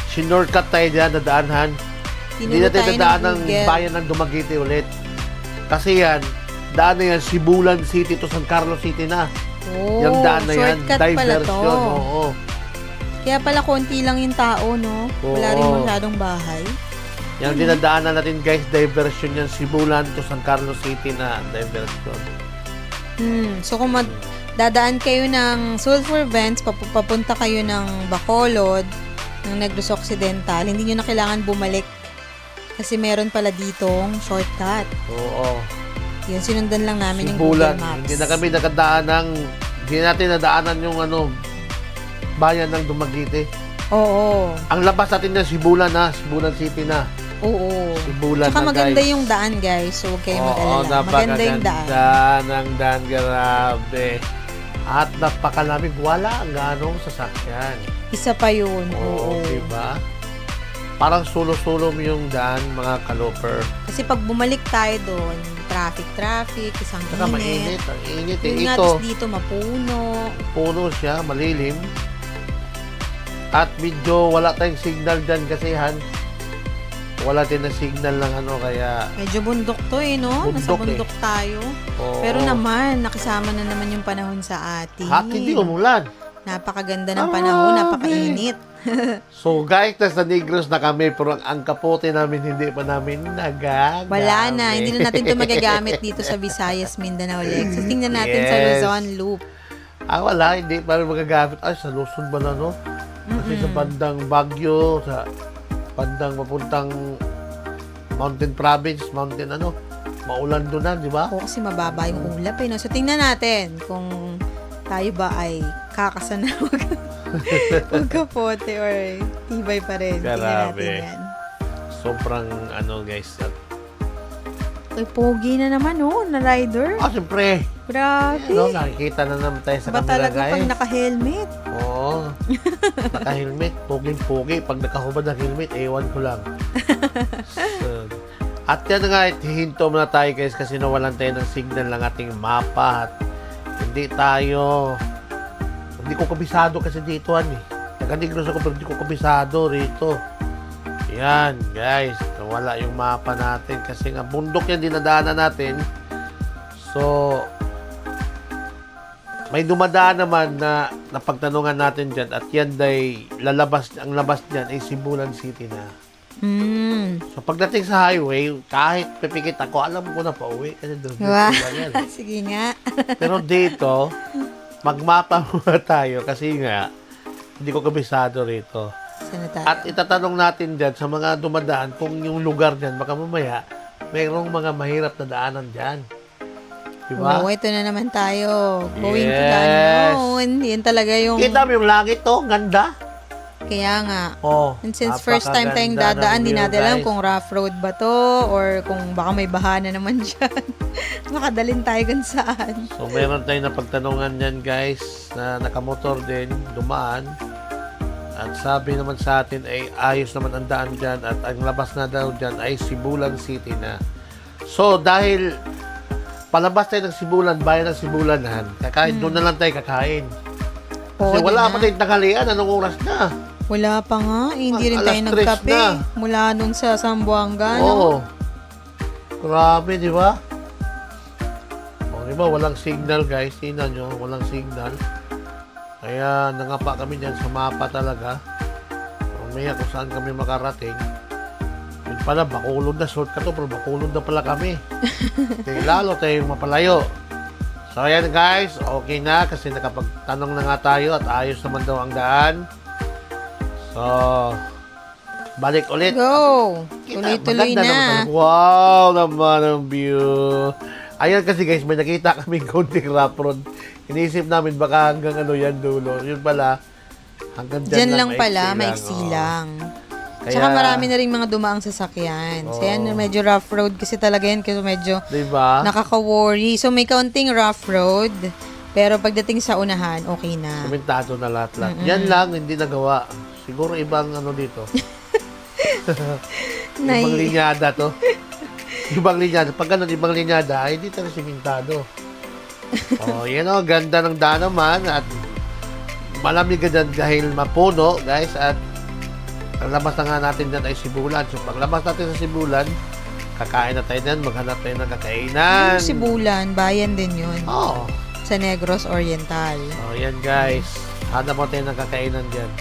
sinortcut tayo dyan na daanhan. Hindi natin nadaan ng bayan ng Dumaguete ulit. Kasi yan, daan na yan, Sibulan City to San Carlos City na. Yung daan na yan, diversion. Oo. Kaya pala konti lang yung tao, no? Wala rin masyadong bahay. Yung dinadaanan natin guys, diversion yan, Sibulan to San Carlos City na diversion. So kung dadaan kayo ng Sulphur Vents, papunta kayo ng Bacolod, ng Negros Occidental, hindi nyo na kailangan bumalik. Kasi meron pala ditong shortcut. Oo. Yun, sinundan lang namin yung Sibulan. Google Maps. Hindi na kami nakadaan hindi natin nadaanan yung bayan ng Dumaguete. Oo. Ang labas natin na Sibulan na, Sibulan City na. Oo. Sibulan Tsaka na maganda guys. yung daan guys, so huwag kayo mag-alala. Maganda yung daan. Ang daan, grabe. At napakalamig, wala ang ganong sasakyan. Isa pa yun. Oo, diba? Parang sulo-sulo yung daan, mga kaloper. Kasi pag bumalik tayo doon, traffic, isang Saka init. mainit, ang init. Yung nga, Ito, dito mapuno. puno siya, malilim. At medyo wala tayong signal dyan kasi wala din na signal ng kaya Medyo bundok to no? Nasa Bundok bundok tayo. oo. Pero naman, nakisama na naman yung panahon sa atin. At hindi umulan. Napakaganda ng panahon, napakainit. So guys, nasa Negros na kami pero ang kapote namin hindi pa namin nagagamit. Wala na, hindi na natin ito magagamit dito sa Visayas, Mindanao, Lexus. Tingnan natin sa Yes. Luzon Loop. Wala, hindi pa rin magagamit. Ay, sa Luzon ba na, no? Kasi sa bandang Baguio, sa bandang papuntang Mountain Province, maulan doon na, di ba? Oo, kasi mababa yung ulap no? So tingnan natin kung tayo ba ay kakasana magkapote or tibay pa rin. Tingnan Grabe. natin yan. Sobrang guys. Ay, pogi na naman na rider. Siyempre. Grabe. Nakikita na naman tayo sa Ba camera, talaga guys. pag naka-helmet? Oo. Naka-helmet. Puging-pugi. Pag nakahubad ng helmet, ewan ko lang. So, at yan nga, hihinto muna tayo guys kasi nawalan tayo ng signal ng ating mapa. At hindi ko kabisado kasi dito Taga-Negros ako pero hindi ko kabisado rito. Yan guys, nawala yung mapa natin kasi nga bundok yan dinadaanan natin. So, may dumadaan naman na napagtanungan natin dyan at yan ay ang labas dyan ay Sibulan City na. So, pagdating sa highway, kahit pipikit ako, alam ko na pauwi kasi doon yan. Sige nga. Pero dito, magmapa muna tayo kasi nga, hindi ko kabisado rito. Sana tayo? At itatanong natin dyan sa mga dumadaan kung yung lugar dyan, baka mamaya, mayroong mga mahirap na daanan dyan. Diba? Oo, ito na naman tayo. Going to the Yes. unknown. Yan talaga yung... Kita mo yung langit to, ganda. Kaya nga. Oh, And since first time tayong dadaan, di natin alam kung rough road ba to or kung baka may bahana naman dyan. Makadalin tayo kung saan. So, meron tayong napagtanungan yan, guys, na nakamotor din, dumaan. At sabi naman sa atin ay ayos naman ang daan dyan at ang labas na daw dyan ay Sibulan City na. So, dahil palabas tayo ng Sibulan, bayan ng Sibulanan, kakain, doon na lang tayo kakain. Kasi Oo, wala di pa na. tayong tanghalian, anong oras na? Wala pa nga. Hindi rin tayo Alas 3 nagkape. na. Mula nung sa Zamboanga. Oo. Grabe, di ba? O, di ba, walang signal, guys. Tingnan nyo, walang signal. Kaya nangapa kami dyan sa mapa talaga. Mamaya kung saan kami makarating. Yun pala, Bacolod na. Short ka to, pero Bacolod na pala kami. Kaya lalo tayong mapalayo. So, ayan guys. Okay na kasi nakapagtanong na nga tayo at ayos naman daw ang daan. So, balik ulit. Go! Kita, Tuloy-tuloy maganda naman na. talaga. Wow naman ang view. Ayan kasi guys, may nakita kami konting rough road. Iniisip namin baka hanggang yan dulo. Yun pala, hanggang dyan Diyan lang pala, maiksi maiksi lang. Kaya, Tsaka marami na rin mga dumaang sasakyan. So yan, medyo rough road kasi talaga yan kasi medyo diba? nakaka-worry. So may kaunting rough road, pero pagdating sa unahan, okay na. Komentado na lahat-lahat. Yan lang, hindi nagawa. Siguro ibang dito. Ibang linyada to. Ibang linyada. Pag ganun, ibang linyada, ay dito na simentado. Yan o. Ganda ng daan naman. At malamig ka dyan dahil mapuno, guys. At ang labas na nga natin dyan ay Sibulan. So, pag labas natin sa Sibulan, kakain na tayo dyan. Maghanap tayo ng kakainan. Sibulan, bayan din yun. Oo. Sa Negros Oriental. Yan, guys. Hanap mo tayo ng kakainan dyan.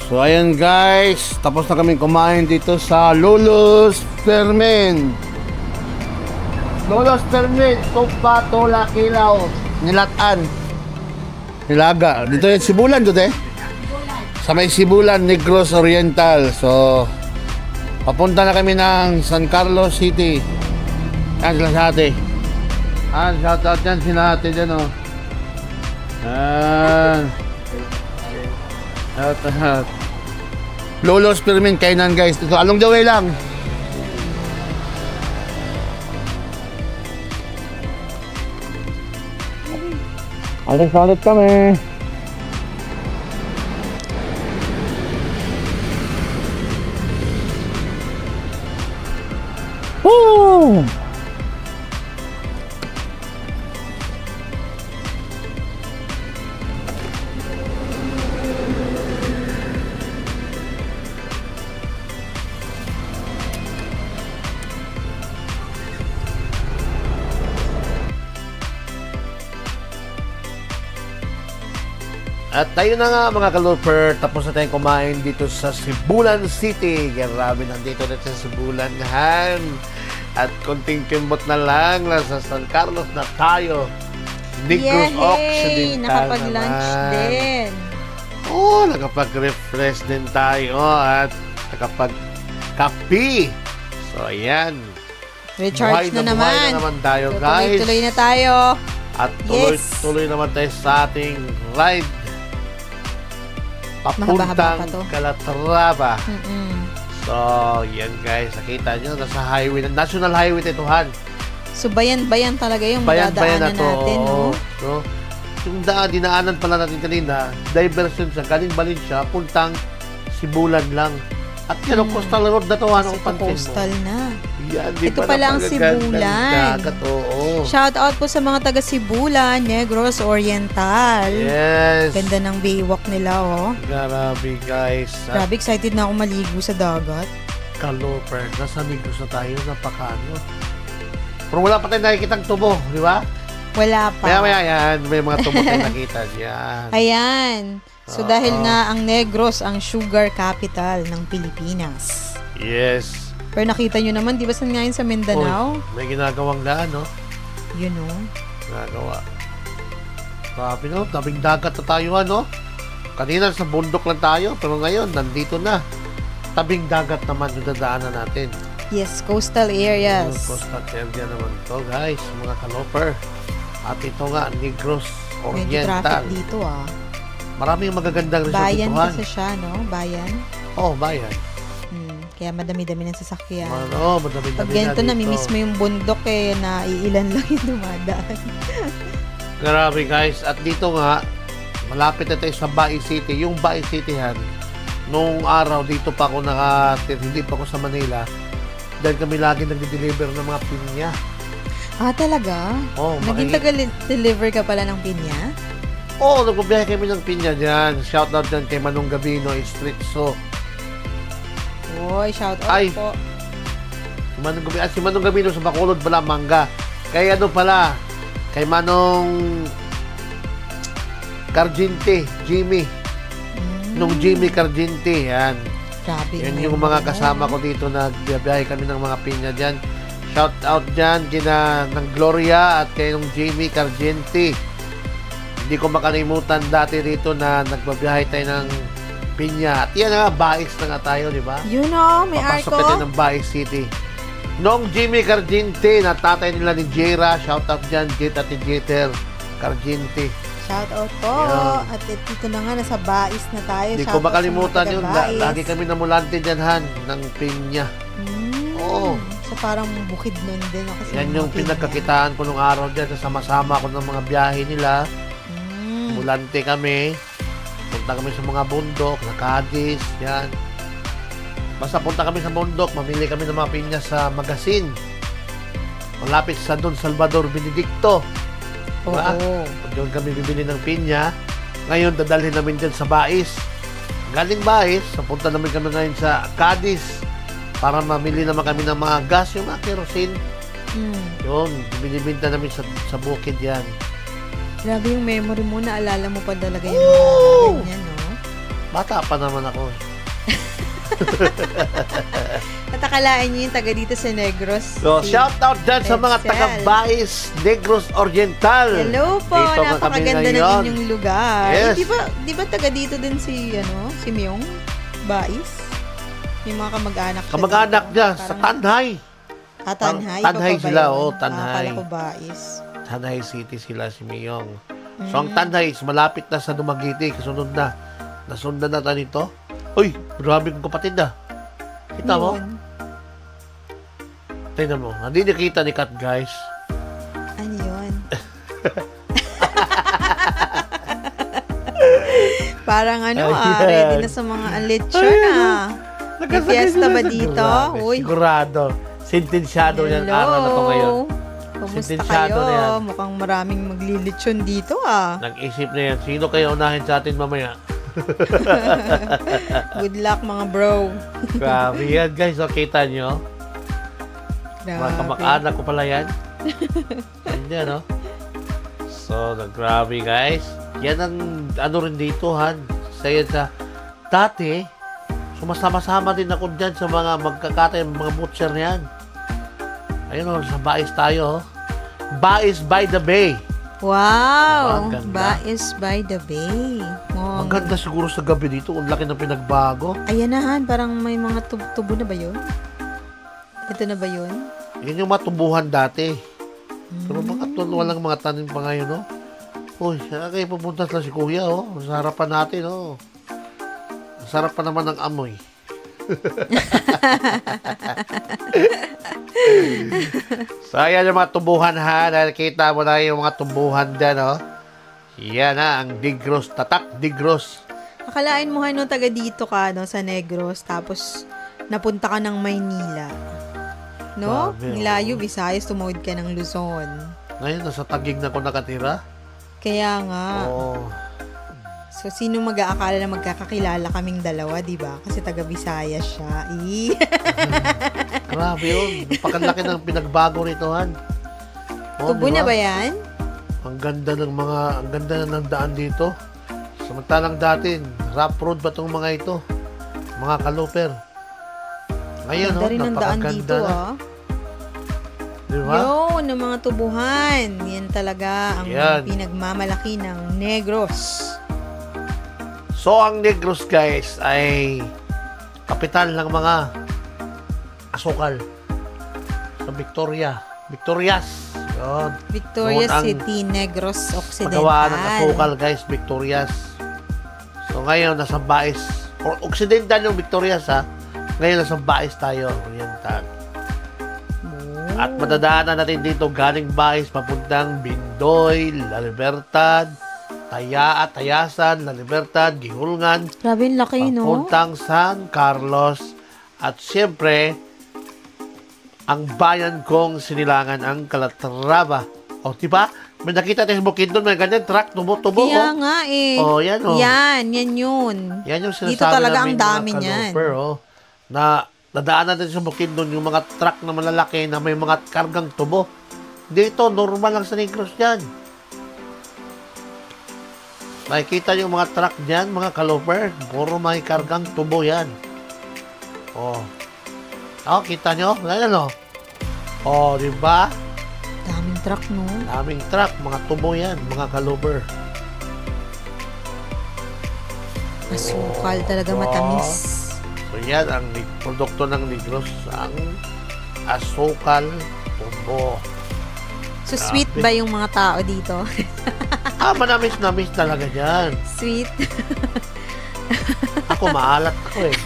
So, ayan guys, tapos na kaming kumain dito sa Lolo's Fermin. Lolo's Fermin, sopa, tola, kilaw, nilatan, nilaga. Dito yung Sibulan, doon sa may Sibulan, Negros Oriental. So, papunta na kami ng San Carlos City. Yan sila sa ate. Shout out yan sila ate dyan, oh. At Lolo's Fermin kainan guys. Ito along the way lang. Alis kami. Woo! At tayo na nga mga kalooper, tapos na tayong kumain dito sa Sibulan City. Grabe, nandito na sa Sibulan Han. At konting kimbot na lang sa San Carlos na tayo. Negros Occidental nakapag-lunch din. Nakapag-refresh din tayo at nakapag-kapi. So, ayan. Recharge na naman. Tayo, guys. Tuloy na tayo. At tuloy naman tayo sa ating ride papuntang Calatrava. So, yan guys. Nakita nyo, nasa highway, National Highway Tetuhan. So, bayan-bayan talaga yung Bayan-bayan madadaanan natin, no? So, yung dinaanan pala natin kanina, diversion sa galing Valencia, puntang Sibulan lang. At yan, ang coastal road na to, anong pansin mo? Coastal na. Yan, di Ito ba pala ang Sibulan. Dagat, oo. Shout out po sa mga taga Sibulan, Negros Oriental. Yes. Ganda ng baywalk nila, oh. Grabe, guys. Grabe, excited na ako maligo sa dagat. Kalooper, nasa Negros na tayo, napakaano. Pero wala pa tayong nakikitang tubo, di ba? Wala pa. Maya yan, may mga tubo tayong nakita dyan. Ayan. So, dahil nga ang Negros ang sugar capital ng Pilipinas. Yes. Pero nakita nyo naman, di ba saan nga yun sa Mindanao? May ginagawang daan, no? Yun, no? Ginagawa. Grabe, no? Tabing dagat na tayo, ano? Kanina sa bundok lang tayo, pero ngayon, nandito na. Tabing dagat naman yung dadaanan natin. Yes, coastal areas. Coastal area naman to, guys. Mga kalooper. At ito nga, Negros Medyo Oriental. traffic dito, ah. Maraming magagandang resort Bayan dituhan. kasi siya, no? Bayan. Bayan. Kaya madami-dami ng sasakyan. Madami-dami Pag ganito, namimiss mo yung bundok na iilan lang yung dumadaan. Grabe guys. At dito nga, malapit na tayo sa Bae City. Yung Bae City han, nung araw dito pa ako hindi pa ako sa Manila. Dahil kami lagi nag-deliver ng mga pinya. Talaga? Naging taga-deliver ka pala ng pinya? Nagpabiyahe kami ng pinya dyan. Shoutout dyan kay Manong Gabino, Street So. Shoutout po. Si Manong Gabino sa Bacolod pala, Mangga. Kay kay Manong Carginte, Jimmy. Nung Jimmy Carginte, yan. Grabe. Yan yung mga kasama ko dito, nagbiyahe kami ng mga pinya dyan. Shoutout dyan kina ng Gloria at kay nung Jimmy Carginte. Hindi ko makalimutan dati rito na nagbabiyahe tayo ng pinya. At yan nga, Baes na nga tayo, di ba? Yun o, may arko. Papasok tayo ng Baes City. Nung Jimmy Carginte, na tatay nila ni Jera, shoutout dyan, Jet at Jeter Carginte. Shoutout po. Yan. At dito na nga, nasa Baes na tayo. Hindi ko makalimutan yun. Lagi kami namulante dyan, Han, ng pinya. Oo. So parang bukid nun din. Yan yung pinagkakitaan ko nung araw dyan. Sama-sama ko ng mga biyahe nila. Mulante kami. Punta kami sa mga bundok, na Cadiz, yan. Basta punta kami sa bundok, mamili kami ng mga pinya sa magasin. Malapit sa Don Salvador Benedicto. Diba? Doon kami bibili ng pinya. Ngayon, dadalhin namin dyan sa Bais. Galing Bais, punta namin kami ngayon sa Cadiz para mamili naman kami ng mga gas, yung mga kerosene. Yun, binibinta namin sa bukid yan. Grabe yung memory mo, naalala mo pa talaga yung mga ganyan, no? Bata pa naman ako. At akalaan nyo yung taga dito sa Negros. So, shout out dyan sa mga Edsel. taga-Bais, Negros Oriental. Hello po, Dito nga kami napakaganda ng ngayon. inyong lugar. Yes. Di ba taga dito din si Myong Bais? May mga kamag-anak. Kamag-anak niya sa Tanhay. Tanhay. Tanhay pa ba sila, yun? oh, Tanhay. Akala ko Bais. Tanhay City sila, si Miyong. So, ang Tanhay is malapit na sa Dumaguete. Kasunod na. Nasundan na tayo nito. Uy, grabe kong kapatid na. Kita mo? Yun. Tingnan mo. Hindi nakita ni Kat, guys. Ano yun? Parang ready na sa mga lechon May fiesta ba dito? Uy. Sigurado. Sentensyado yan araw na to ngayon. Kumusta Sentensyado na yan. kayo? Mukhang maraming maglilitsyon dito Nag-isip na yan. Sino kayo unahin sa atin mamaya? Good luck mga bro. Grabe yan, guys. O, kita nyo? Mga Grabe. kamag-anak ko pala yan. Yan, no? So, grabe, guys. Yan ang ano rin dito, Han. Saya sa dati, sumasama-sama din ako dyan sa mga magkakatay, mga butcher yan. Ayun, sa Bais tayo. Bais by the Bay. Wow! Ang ganda. Bais by the Bay. Ang ganda siguro sa gabi dito. Ang laki ng pinagbago. Ayan na, Han. Parang may mga tubo na ba yun? Ito na ba yun? Yan yung matubuhan dati. Pero bakit walang mga tanim pa ngayon, no? Uy, kayo pupunta lang si Kuya, oh. Sa harapan natin, oh. Ang sarap pa naman ng amoy. So, ayan yung mga tubuhan, ha. Nakikita mo na yung mga tubuhan dyan, oh. Yan, ha. Ang Negros. Tatak Negros. Akalain mo, Han, taga dito ka, sa Negros, tapos napunta ka ng Maynila. No? Grabe, Nilayo, Visayas, tumawid ka ng Luzon. Ngayon, nasa Taguig na ako nakatira. Kaya nga. Oo. So, sino mag-aakala na magkakakilala kaming dalawa, di ba? Kasi taga Visayas siya. Grabe yun. Napakalaki ng pinagbago rito, Han. Oh, Tubo diba? na ba yan? Ang ganda na ng daan dito. Samantalang dati, rough road ba itong mga ito? Mga kaluper. Ngayon, Ganda rin ang daan dito, na. Di ba? Yun, ng mga tubuhan. Yan talaga ang Yan. pinagmamalaki ng Negros. So, ang Negros, guys, ay kapital ng mga asukal sa Victorias. Yun. Victorias Noon ang City, Negros Occidental. Paggawa ng asukal, guys, Victorias. So, ngayon, nasa Bais. Occidental yung Victorias, ha? Ngayon, nasa Bais tayo. Oriental. At madadaanan natin dito galing Bais, papuntang Bindoy, La Libertad, Tayasan, La Libertad, Gihulngan, Grabe, yung laki, no? papuntang San Carlos, at siyempre, ang bayan kong sinilangan, ang Calatrava. O, diba? May nakita tayo sa bukid doon, may ganyan, truck, tubo-tubo. Kaya nga, eh. Oh, yan, oh. Yan yun. Yan yung sinasabi Dito talaga namin, ang dami mga niyan. kaluper, oh, na nadaanan natin sa bukid doon yung mga truck na malalaki na may mga kargang tubo. Dito, normal lang sa Negros yan. Nakikita yung mga truck dyan, mga kaluper, puro may kargang tubo yan. Oh. Oh, kita nyo? Ayan, oh. Oh, di ba? Daming truck, no? Daming truck, mga tubo yan, mga kaluper. Asukal talaga, matamis. So yan ang produkto ng Negros, ang asukal tubo. So, sweet ba yung mga tao dito? Manamis-namis talaga yan. Sweet? Ako maalat ako eh.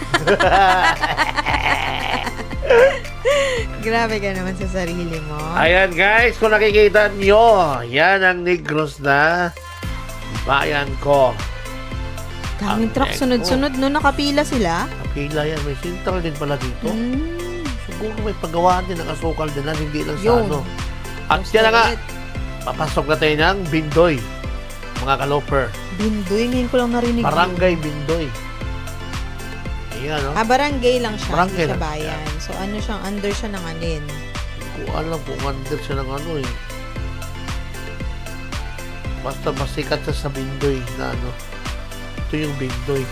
Grabe ka naman sa sarili mo. Ayan guys, kung nakikita nyo, yan ang Negros na bayan ko. Daming truck, sunod-sunod, no? Nakapila sila. Kapila yan. May sentral din pala dito. Mm. Siguro may paggawaan din ng asukal din na hindi lang sa Yun. ano. At yan na nga, papasok na tayo ng Bindoy, mga kaloper. Bindoy, ngayon ko lang narinig. Barangay Bindoy. Ayan, no? Barangay lang siya, Barangay hindi siya lang bayan. So, ano siyang, under siya ng alin. Hindi ko alam kung under siya ng ano eh. Basta masikat siya sa Bindoy na ano. Ito yung Bindoy.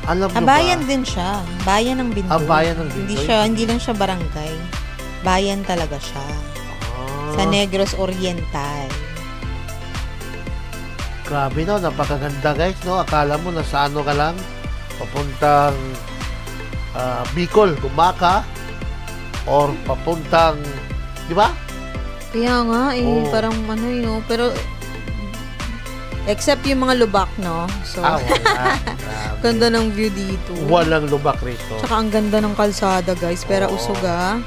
Alam nyo Bayan ba? din siya. Bayan ng Bindoy. Bayan ng Hindi Bindoy? siya, hindi lang siya barangay. Bayan talaga siya. Sa Negros Oriental. Grabe no, napakaganda guys, no? Akala mo nasa ano ka lang, papuntang Bicol, Gumaka, or papuntang, di ba? Kaya nga, Oo. parang ano yun, pero except yung mga lubak, no? So, Wala. Grabe. ganda ng view dito. Walang lubak rito. Tsaka ang ganda ng kalsada, guys. Pero Oo. usog, ah.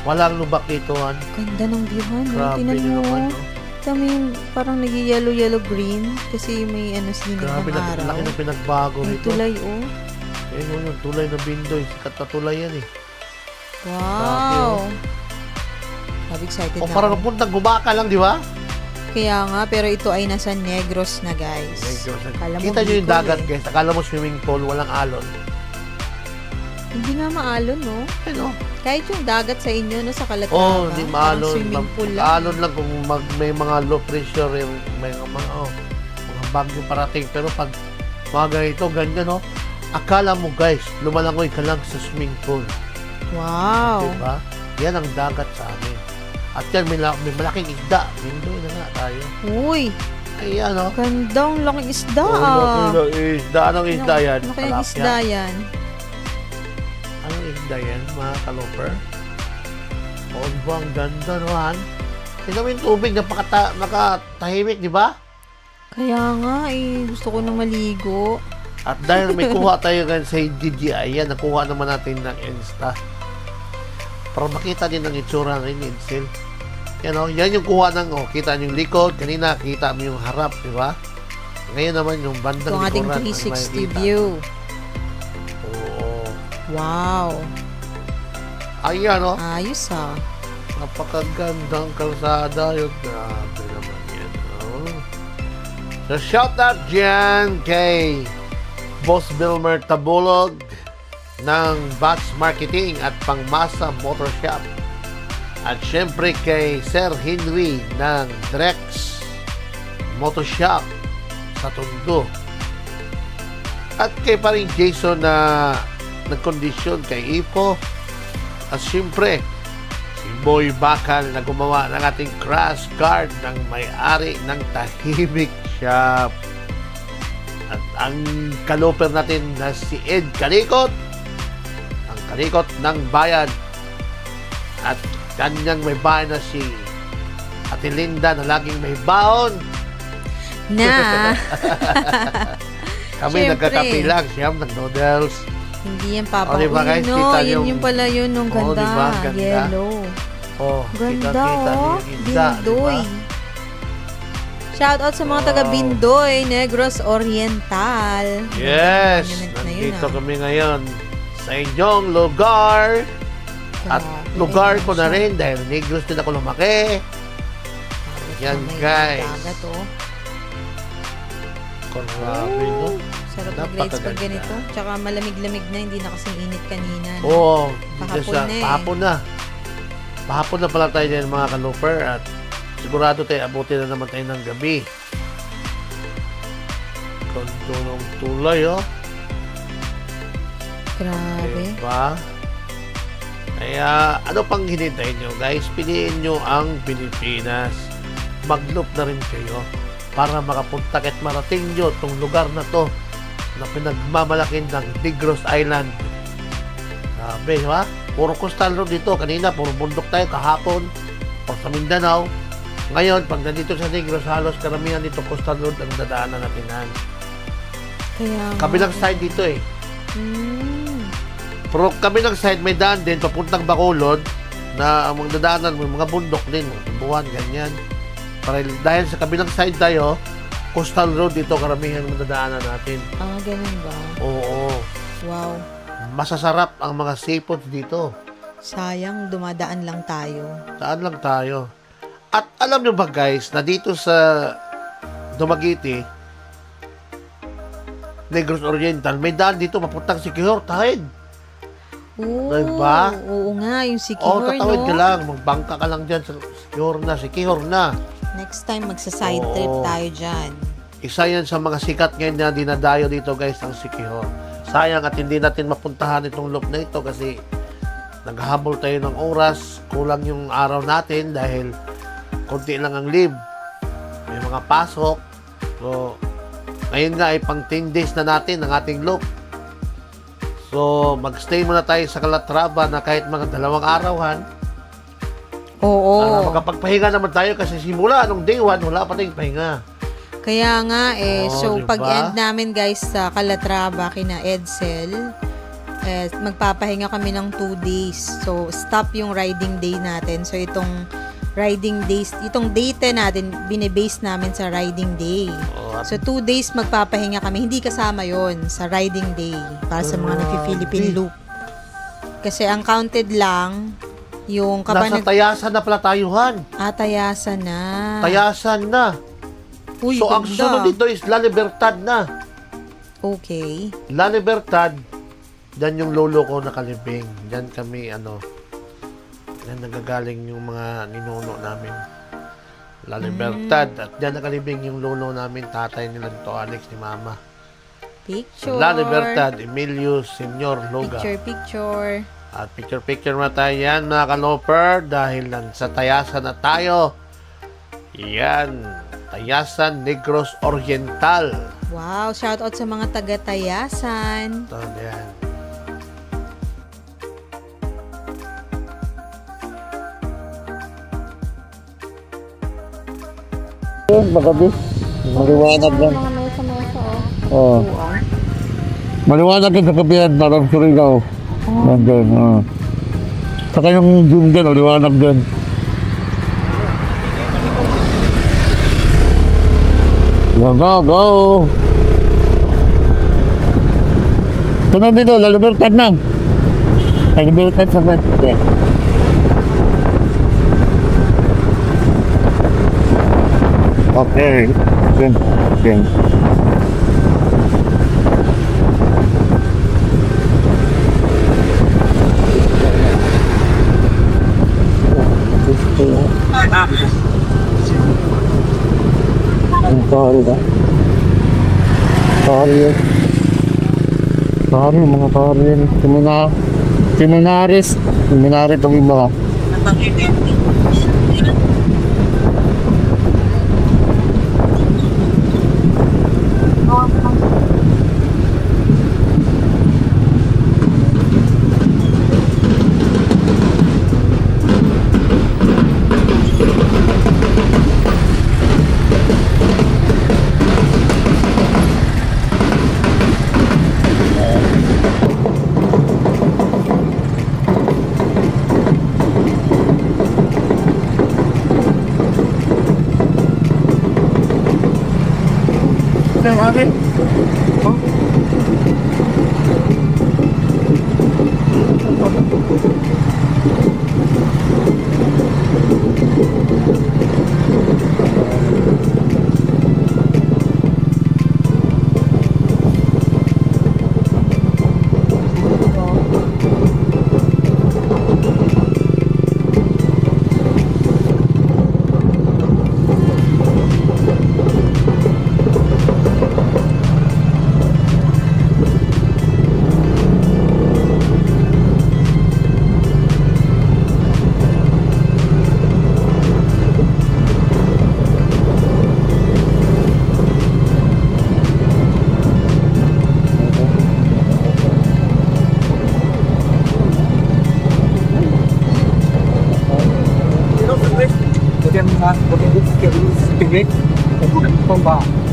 Walang lubak dito, Han. Ganda ng view, ha? No? Grabe Tinan din mo. naman, no? Kami parang nag-yellow green kasi may ano sinig Grabe, ng laki araw. ng pinagbago May rito. tulay, oh. Ayun yun, yung tulay na Bindoy. Sikat na tulay yan eh. Wow! Grabe, excited O na parang ako. papuntang Gumaka lang, di ba? Kaya nga, pero ito ay nasa Negros na, guys. Akala mo Kita nyo yung Bicol, dagat, eh. guys. Akala mo swimming pool, walang alon. Hindi nga maalon, no? Ano? Kahit yung dagat sa inyo, no, sa Calatrava. Oh, hindi parang maalon. swimming pool lang. Alon lang kung may mga low pressure, may mga bagyo parating. Pero pag mga ganito, ganyan, no? Akala mo, guys, lumalangoy ka lang sa swimming pool. Wow! Diba? Yan ang dagat sa amin. At yan, may malaking isda. Bindoy na nga tayo. Uy! Ayan, no? Gandang laking isda, Oh, ah. laki ng isda. Anong isda yan? Ano kayang Tilapia? isda yan? Anong isda yan, mga kaloper? Oh, diba? Ang ganda, no, Han? Tignan mo yung tubig, nakatahimik, di ba? Kaya nga, gusto ko na maligo. At dahil may kuha tayo gan sa DJI, yan, nakuha naman natin ng Insta. Para makita din ang itsura ng Insta. Yan, o, yan yung kuha ng, kita nyo yung likod. Kanina, kita mo yung harap, di ba? Ngayon naman, yung bandang Ito ang ating likuran, 360 makikita. view. Oo. Wow! Ayan, o. Ayos, ah. Napakagandang kalsada yun. Grabe naman yan. Oh. So, shout out dyan kay Boss Bilmer Tabulog ng Batch Marketing at Pangmasa Motor Shop. At syempre kay Sir Henry ng Drex Motor Shop sa Tondo. At kay paring Jason na nagkondisyon kay Ipo. At syempre, si Boy Bakal na gumawa ng ating crash guard ng may-ari ng Tahimik Shop. At ang kaloper natin na si Ed Kalikot, ang Kalikot ng Bayan. At kanyang may bayan na si Ate Linda na laging may baon. Na! Kami Siyempre. nagkakape lang, siyam ng-noodles. Hindi yan, Papa. Oh, diba, guys? Uy, no, Kita yun yung- yung pala yun, nung Oh, ganda. diba? Ganda. Yellow. Oh, Ganda, kita-kita oh. yung isda, Bindoy. diba? Shout out sa mga taga Bindoy, Negros Oriental. Yes, Monument na yun, nandito ah. kami ngayon sa inyong lugar. At Grabe, lugar ko na siya. rin dahil Negros din ako lumaki. Yan, May guys. dagat, oh. Grabe, no? Sarap mag-rides pag Napakaganda. ganito. Tsaka malamig-lamig na, hindi na kasing init kanina. no? Oo, Pahapon na eh. pahapon na. Pahapon na pala tayo din mga kaluper at sigurado tayo abutin na naman tayo ng gabi. Kanto ng tulay, oh. Grabe. Diba? Kaya, ano pang hinintay nyo, guys? Piliin nyo ang Pilipinas. Mag-loop na rin kayo para makapunta at marating nyo itong lugar na to na pinagmamalakin ng Negros Island. Sabi, di ba? Puro coastal road dito. Kanina, puro bundok tayo kahapon. O sa Mindanao. Ngayon, pag nandito sa Negros, halos karamihan dito coastal road ang dadaanan natin. Kaya nga. Kabilang side dito eh. Mm. Pero kabilang side may daan din papuntang Bacolod na ang mga dadaanan may mga bundok din, mga buwan, ganyan. Para dahil sa kabilang side tayo, coastal road dito, karamihan ng madadaanan natin. Ah, ganun ba? Oo. Wow. Masasarap ang mga seafoods dito. Sayang, dumadaan lang tayo. Saan lang tayo. At alam nyo ba guys, na dito sa Dumaguete, Negros Oriental, may daan dito papuntang Siquijor, tahid. Oo, Diba? oo nga, yung Oo, Siquijor, tatawid no? ka lang. Magbangka ka lang dyan sa Siquijor na. Next time, magsa-side trip Oo. tayo dyan. Isa yan sa mga sikat ngayon na dinadayo dito guys, ang Siquijor. Sayang at hindi natin mapuntahan itong loop na ito kasi naghahabol tayo ng oras, kulang yung araw natin dahil konti lang ang leave. May mga pasok. So, ngayon nga ay pang 10 days na natin ang ating loop. So, magstay muna tayo sa Calatrava na kahit mga 2 arawan. Oo. Para makapagpahinga naman tayo kasi simula nung day 1, wala pa tayong pahinga. Kaya nga Oo, so diba? pag-end namin guys sa Calatrava kina Edsel, magpapahinga kami ng 2 days. So stop yung riding day natin. So itong riding days, itong day 10 natin, binibase namin sa riding day. Oo, So 2 days magpapahinga kami. Hindi kasama yon sa riding day para sa mga nagpi-Philippine loop. Kasi ang counted lang yung nasa Tayasan na pala tayuhan. Tayasan na. Tayasan na. Uy, So, ang ganda. susunod dito is La Libertad na. Okay. La Libertad, dyan yung lolo ko nakalibing. Dyan kami, dyan nagagaling yung mga ninuno namin. La Libertad. At dyan nakalibing yung lolo namin, tatay nila to Alex ni Mama. Picture. La Libertad, Emilio Senior Loga. Picture. At picture na tayo yan, mga kaloper, dahil sa Tayasan na tayo. Yan, Tayasan Negros Oriental. Wow, shout out sa mga taga-Tayasan. Ito, yan. Magabi. Maliwanag yan. Oo. Maliwanag yan sa kabihan, parang Surigao. Nandun, oo. Saka yung zoom dyan, maliwanag dyan. Go! Sunod dito, La Libertad na. La Libertad sa Pwede. Okay. Okay. Ang kahari ba? Kahari yun. Kahari, mga kahari yun. Seminary itong iba. Akin?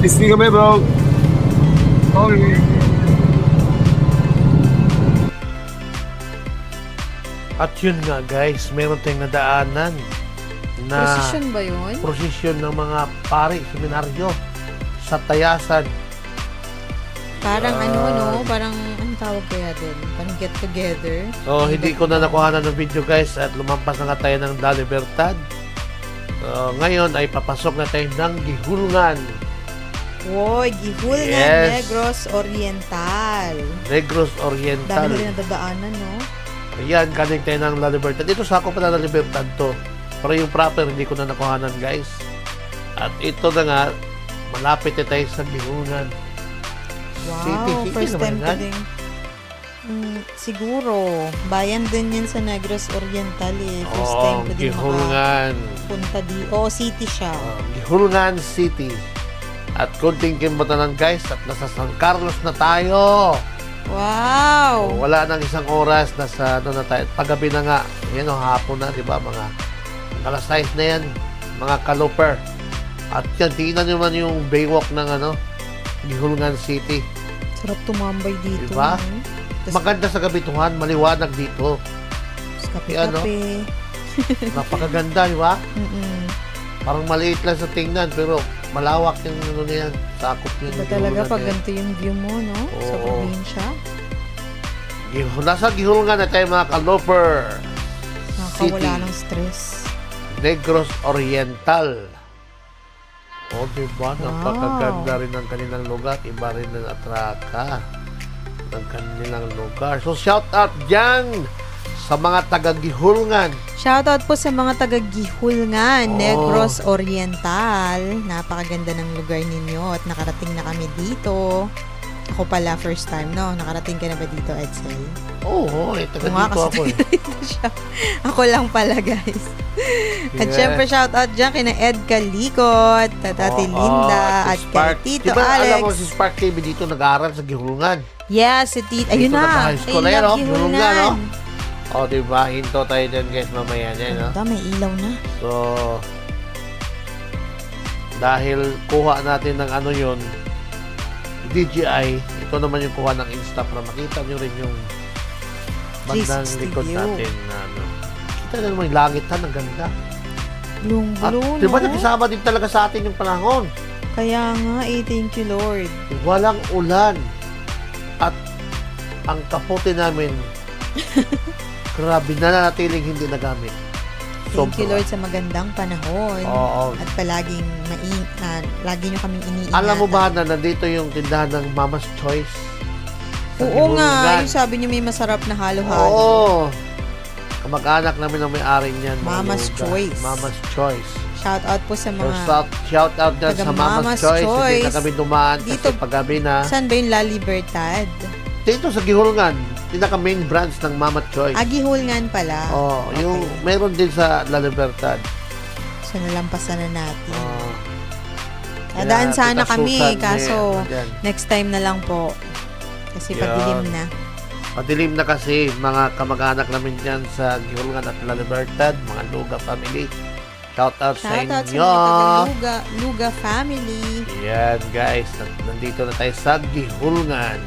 Listening kami, bro. Okay. At yun nga guys, meron tayong nadaanan na Precision ba yun? prosesyon ng mga pari, seminaryo sa sa Tayasan. Parang parang anong tawag kaya din? Parang get together. So, hindi ko na nakuhanan ng video guys at lumampas na nga tayo ng La Libertad. So, ngayon ay papasok na tayo ng Gihulngan. Woy, Gihulngan, Yes. Negros Oriental. Negros Oriental. Dami na rin nadadaanan, no? Ayan, kanig tayo ng La Libertad. Ito sa ako pa na La Libertad to. Pero yung proper, hindi ko na nakuhanan guys. At ito na nga, malapit na tayo sa Gihulngan. Wow, first time ko din. Siguro, bayan din yan sa Negros Oriental eh. First time ko din Gihulngan. makapunta di. Oh, city siya. Gihulngan City. At kunting kimbutanan guys, at nasa San Carlos na tayo. Wow! Wala nang isang oras, nasa ano na tayo. Paggabi na nga, yan o, hapon na, di ba? Mga alas 6 na yan, mga kaluper. At yan, tingnan nyo man yung baywalk ng Gihulngan City. Sarap tumambay dito. Diba? No? Maganda sa gabituhan, maliwanag dito. Tapos kape-kape. Napakaganda, di ba? Mm-mm. Parang maliit lang sa tingnan, pero malawak yung niyan, sakop yung Iba talaga Gihulngan pag na yan. ganito yung view mo, no? Sa Oo. probinsya. Nasa Gihulngan na tayo mga kaluper. Nakakawala ng stress. Negros Oriental. O, diba? Napakaganda rin ang kanilang lugar. Iba rin ang atraka ng kanilang lugar. So, shout out dyan sa mga taga-Gihulngan. Shoutout po sa mga taga-Gihulngan, Oo. Negros Oriental. Napakaganda ng lugar ninyo at nakarating na kami dito. Ako pala, first time, no? Nakarating ka na ba dito, Edsel? Oo, taga dito ako eh. Dito siya. Ako lang pala, guys. At Yes. syempre, shoutout dyan kina Ed Calicot, at Ate Linda, at kay Spark. Tito Diba, Alex. alam mo si Spark TV dito nag-aaral sa Gihulngan. Yes, si Tito. Ayun Dito na. nagpa-high school. I Ayan, love oh, Gihulngan, Gihulngan. O, diba? Hinto tayo din guys mamaya din, no? Ganda, may ilaw na. So, dahil kuha natin ng yun, DJI, ito naman yung kuha ng Insta para makita nyo rin yung bandang 360 likod view. natin na kita na naman yung langit ha, ang ganda. At Blue-blue, diba no? nakisama din talaga sa atin yung panahon. Kaya nga, thank you, Lord. Walang ulan. At ang kapote namin, grabe na nanatiling hindi nagamit. Thank you, Sobra. Lord, sa magandang panahon. Oo. At palaging lagi nyo kaming iniingatan. Alam mo ba na nandito yung tindahan ng Mama's Choice? Sa Oo nga, Gihulngan. yung sabi nyo may masarap na halo-halo. Oo. Kamag-anak namin ang may-ari niyan. mga Mama's lugar. Choice. Mama's Choice. Shout out po sa So, mga... shout out dyan taga sa Mama's Mama's Choice. Hindi Choice. na kami dumaan Dito- kasi paggabi na. Saan ba yung La Libertad? Dito sa Gihulngan, pinaka main branch ng Mama's Choice. Agihulngan pala. Oh, Okay. yung meron din sa La Libertad. So, nalampasan na natin. Oh. Nadaan Kaya, sana Tita kami, Susan, kaso dyan. next time na lang po. Kasi Yan. padilim na. Madilim na kasi mga kamag-anak namin dyan sa Gihulngan at La Libertad, mga Luga family. Shout out sa Shout out sa inyo. mga Luga family. Yan guys, nandito na tayo sa Gihulngan.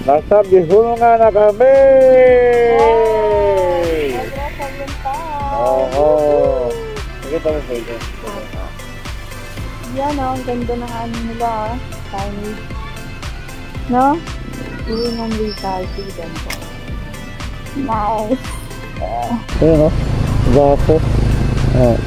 Nasa Gihulngan na kami! Oo. Sige pa rin sa'yo. Yan ang ganda ng ano nila, Chinese. No? Gihulngan Rizalti, ganito. Nice. Ayun o. Gapo. Ah.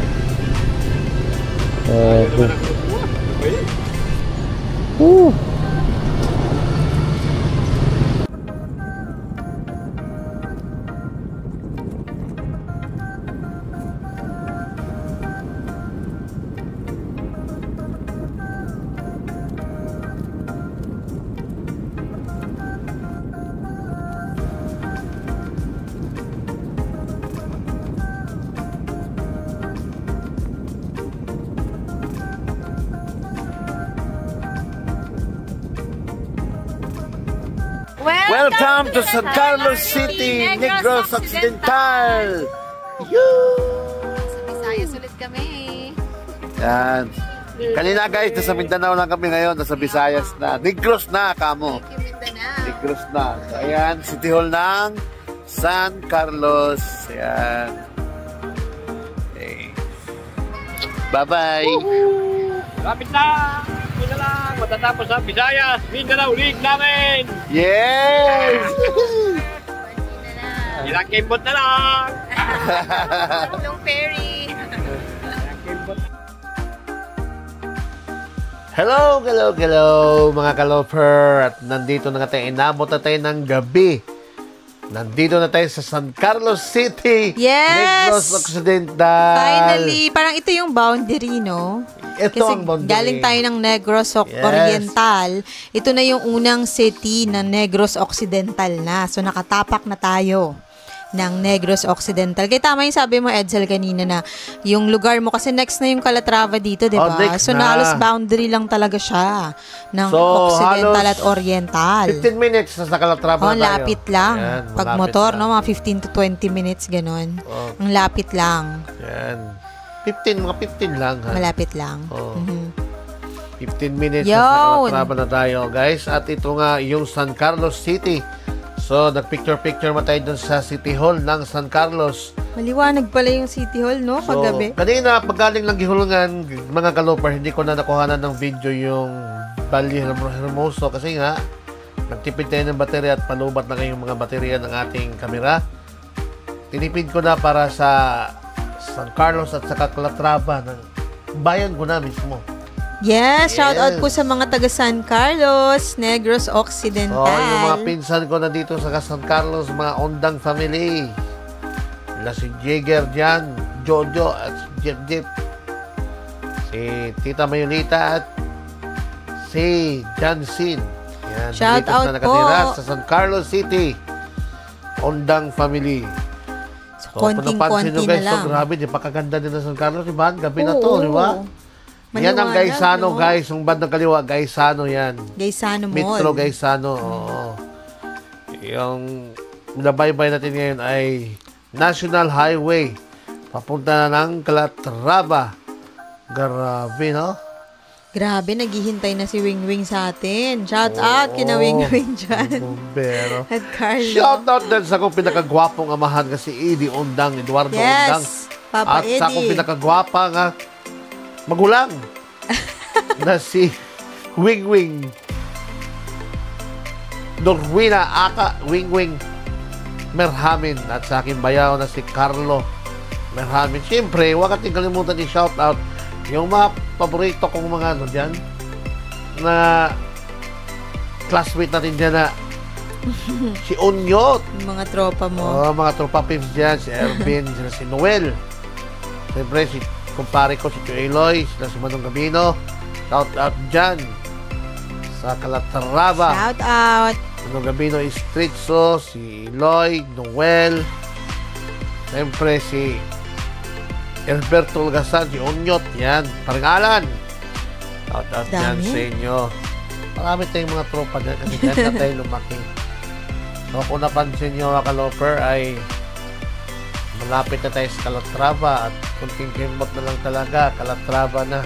Welcome to San Carlos City, Negros Occidental! Sa Visayas ulit kami. Yan. Kanina guys, nasa Mindanao lang kami ngayon, nasa Visayas na. Negros na, kamo. Negros na. So, ayan, City Hall ng San Carlos. Ayan. Okay. Bye-bye. Lapit na! Hindi na lang matatapos sa Visayas, Mindanao League namin! Yes! Ilang kimbot na lang! Long ferry. Hello, hello, hello mga kaloper. At nandito na tayo, inabot na tayo ng gabi. Nandito na tayo sa San Carlos City. Yes! Negros Occidental. Finally, parang ito yung boundary, no? Ito Kasi ang boundary. galing tayo ng Negros Oriental. Ito na yung unang city na Negros Occidental na. So, nakatapak na tayo ng Negros Occidental. Kaya tama yung sabi mo, Edsel, kanina na yung lugar mo, kasi next na yung Calatrava dito, di ba? next So, na. halos boundary lang talaga siya ng So, Occidental halos at Oriental. 15 minutes sa Calatrava Oh, na tayo. lapit lang. Ayan, Pag malapit motor, lang. no, mga 15 to 20 minutes, ganun. Oh. Ang lapit lang. Yan. 15 lang. Ha? Malapit lang. Oh. Mhm. 15 minutes Yun. sa Calatrava na tayo, guys. At ito nga yung San Carlos City. So, nag-picture-picture mo tayo dun sa City Hall ng San Carlos. Maliwanag pala yung City Hall, no? So, Paggabi. kanina, paggaling lang gihulungan, mga kaloper, hindi ko na nakuhanan ng video yung Valle Hermoso kasi nga, nagtipid tayo ng baterya at palubat na kayong mga baterya ng ating kamera. Tinipid ko na para sa San Carlos at sa Calatrava ng bayan ko na mismo. Yes, shout out Yes. po sa mga taga San Carlos, Negros Occidental. So, yung mga pinsan ko na dito sa San Carlos, mga Ondang family. Sila si Jagger dyan, Jojo at si Jeep. Si Tita Mayolita at si Jansin. Yan, Shout dito out na nakatira po. sa San Carlos City. Ondang family. So, So, kung napansin nyo konting-konti na guys, lang. so grabe, di pa kaganda din na San Carlos, di ba? Gabi na to, Oo. di ba? Yan ang Maliwanag, Gaisano, no? guys. Yung bandang kaliwa, Gaisano yan. Gaisano Mall. Metro Gaisano, oo. Yung nabaybay natin ngayon ay National Highway. Papunta na ng Calatrava. Grabe, no? Grabe, naghihintay na si Wing Wing sa atin. Shout out kina Wing Wing dyan. Bumbero. At Carlo. Shout out din sa akong pinakagwapong amahan kasi Eddie Ondang, Eduardo Ondang. Yes, Papa At sa akong Eddie. pinakagwapa nga magulang na si Wing Wing Norwina Aka Wing Wing Merhamin at sa aking bayaw na si Carlo Merhamin. Siyempre, huwag natin kalimutan i-shout out yung mga paborito kong mga ano dyan na classmate natin dyan na si Onyot. Yung mga tropa mo. Oh, mga tropa pips dyan, si Ervin, sila si Noel. Siyempre, si kumpare ko, si Tio Eloy, sila si Manong Gabino. Shout out dyan sa Calatrava. Shout out. Manong Gabino is Stritzo, si Eloy, Noel. Siyempre, si Alberto Lagasan, si Onyot, yan, Paringalan. Shout out dyan Dami. sa inyo. Marami tayong mga tropa dyan kasi dyan na tayo lumaki. So, kung napansin nyo mga kaloper ay malapit na tayo sa Calatrava at kunting kimbot na lang talaga, Calatrava na.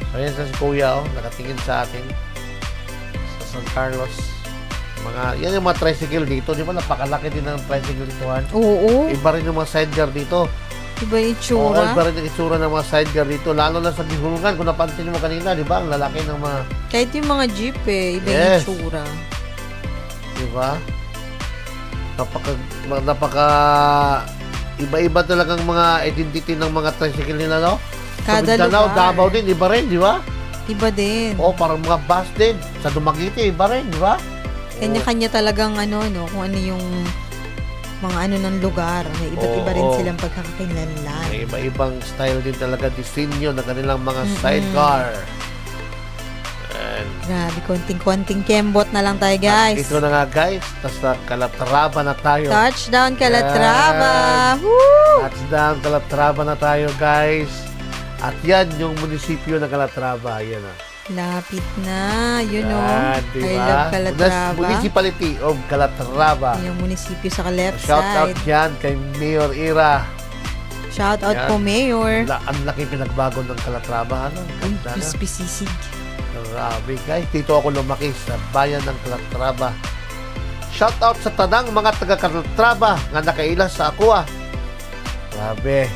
So, yan sa si Kuya, oh, nakatingin sa atin sa San Carlos. Yan yung mga tricycle dito. Di ba napakalaki din ng tricycle dito, Han? Oo. Iba rin yung mga sidecar dito. Iba yung Oo, tsura. iba rin yung itsura ng mga sidecar dito. Lalo na sa Gihulungan, kung napansin mo kanina, di ba? Ang lalaki ng mga, Kahit yung mga jeep iba Yes. yung tsura. di ba? Napaka iba-iba talagang mga identity ng mga tricycle nila, no? Kada sa Mindanao, lugar. Davao din, iba rin, di ba? Iba din. O, parang mga bus din. Sa Dumaguete, iba rin, di ba? Kanya-kanya talagang ano, no? Kung ano yung mga ano ng lugar. May iba't iba rin Oo. silang pagkakakilanlan. May iba-ibang style din talaga, disenyo ng kanilang mga sidecar. And, Grabe, konting-konting kembot na lang tayo, at guys. ito na nga, guys. Nasa Calatrava na tayo. Touchdown, Calatrava! Yan. Woo! Touchdown, Calatrava na tayo, guys. At yan, yung munisipyo ng Calatrava. Yan ah. Lapit na. You know, Yan, I diba? love Calatrava. Municipality of Calatrava. Yung munisipyo sa left Shout out side. dyan kay Mayor Ira. Shout out Yan. po, Mayor. Ang laki pinagbago ng Calatrava. Ano? Uy, Ganda na. crispy sisig. Grabe guys, dito ako lumaki sa bayan ng Calatrava. Shout out sa tanang mga taga Calatrava nga nakailas sa ako ah. Grabe.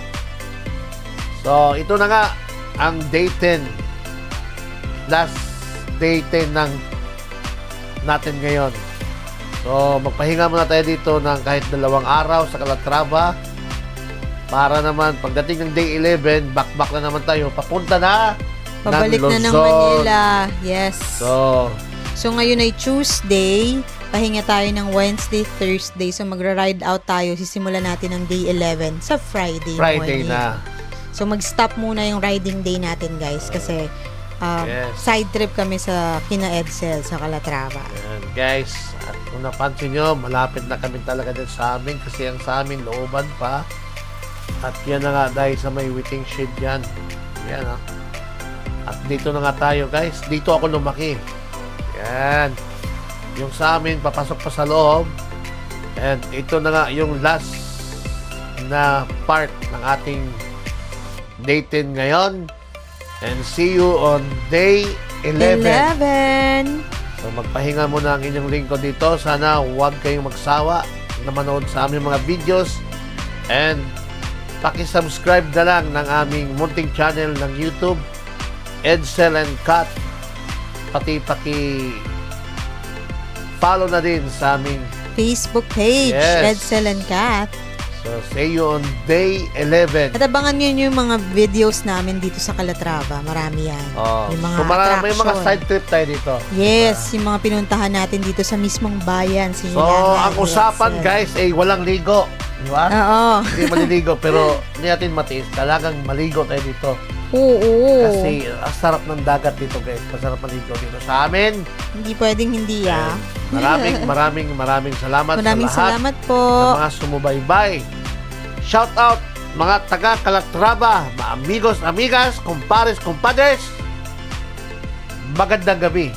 So, ito na nga ang day 10. Last day 10 ng natin ngayon. So, magpahinga muna tayo dito ng kahit 2 araw sa Calatrava para naman pagdating ng day 11, back na naman tayo. Papunta na Pabalik na ng Luzon. Manila. Yes. So, ngayon ay Tuesday. Pahinga tayo ng Wednesday, Thursday. So, magra-ride out tayo. Sisimulan natin ng day 11 sa Friday morning. na. So, mag-stop muna yung riding day natin, guys. Kasi, Yes. side trip kami sa kina Edsel sa Calatrava. Ayan, guys, at kung napansin nyo, malapit na kami talaga din sa amin kasi ang sa amin looban pa. At yan na nga dahil sa may waiting shed yan. Yan ah. At dito na nga tayo guys. Dito ako lumaki. Yan. Yung sa amin, papasok pa sa loob. And ito na nga yung last na part ng ating day 10 ngayon. And see you on day 11. So magpahinga muna ang inyong lingkod dito. Sana huwag kayong magsawa na manood sa aming mga videos. And paki-subscribe na lang ng aming munting channel ng YouTube, Edsel and Kat. Pati follow na din sa aming Facebook page, Yes. Edsel and Kat. so see you on day 11. At abangan nyo yung mga videos namin dito sa Calatrava. Marami yan. Oh, Yung mga so may mga attraction. side trip tayo dito. Yes, yung mga pinuntahan natin dito sa mismong bayan. So Sinilangan, ang usapan Edsel. guys ay walang ligo. Di ba? Oo. Hindi maliligo pero hindi natin matiis. Talagang maligo tayo dito. Oo. Kasi ang sarap ng dagat dito guys. Masarap maligo dito sa amin. Hindi pwedeng hindi ah. Maraming salamat Maraming sa lahat salamat po. ng mga sumubaybay. Shout out mga taga Calatrava, mga amigos, amigas, kumpares, kumpadres. Magandang gabi.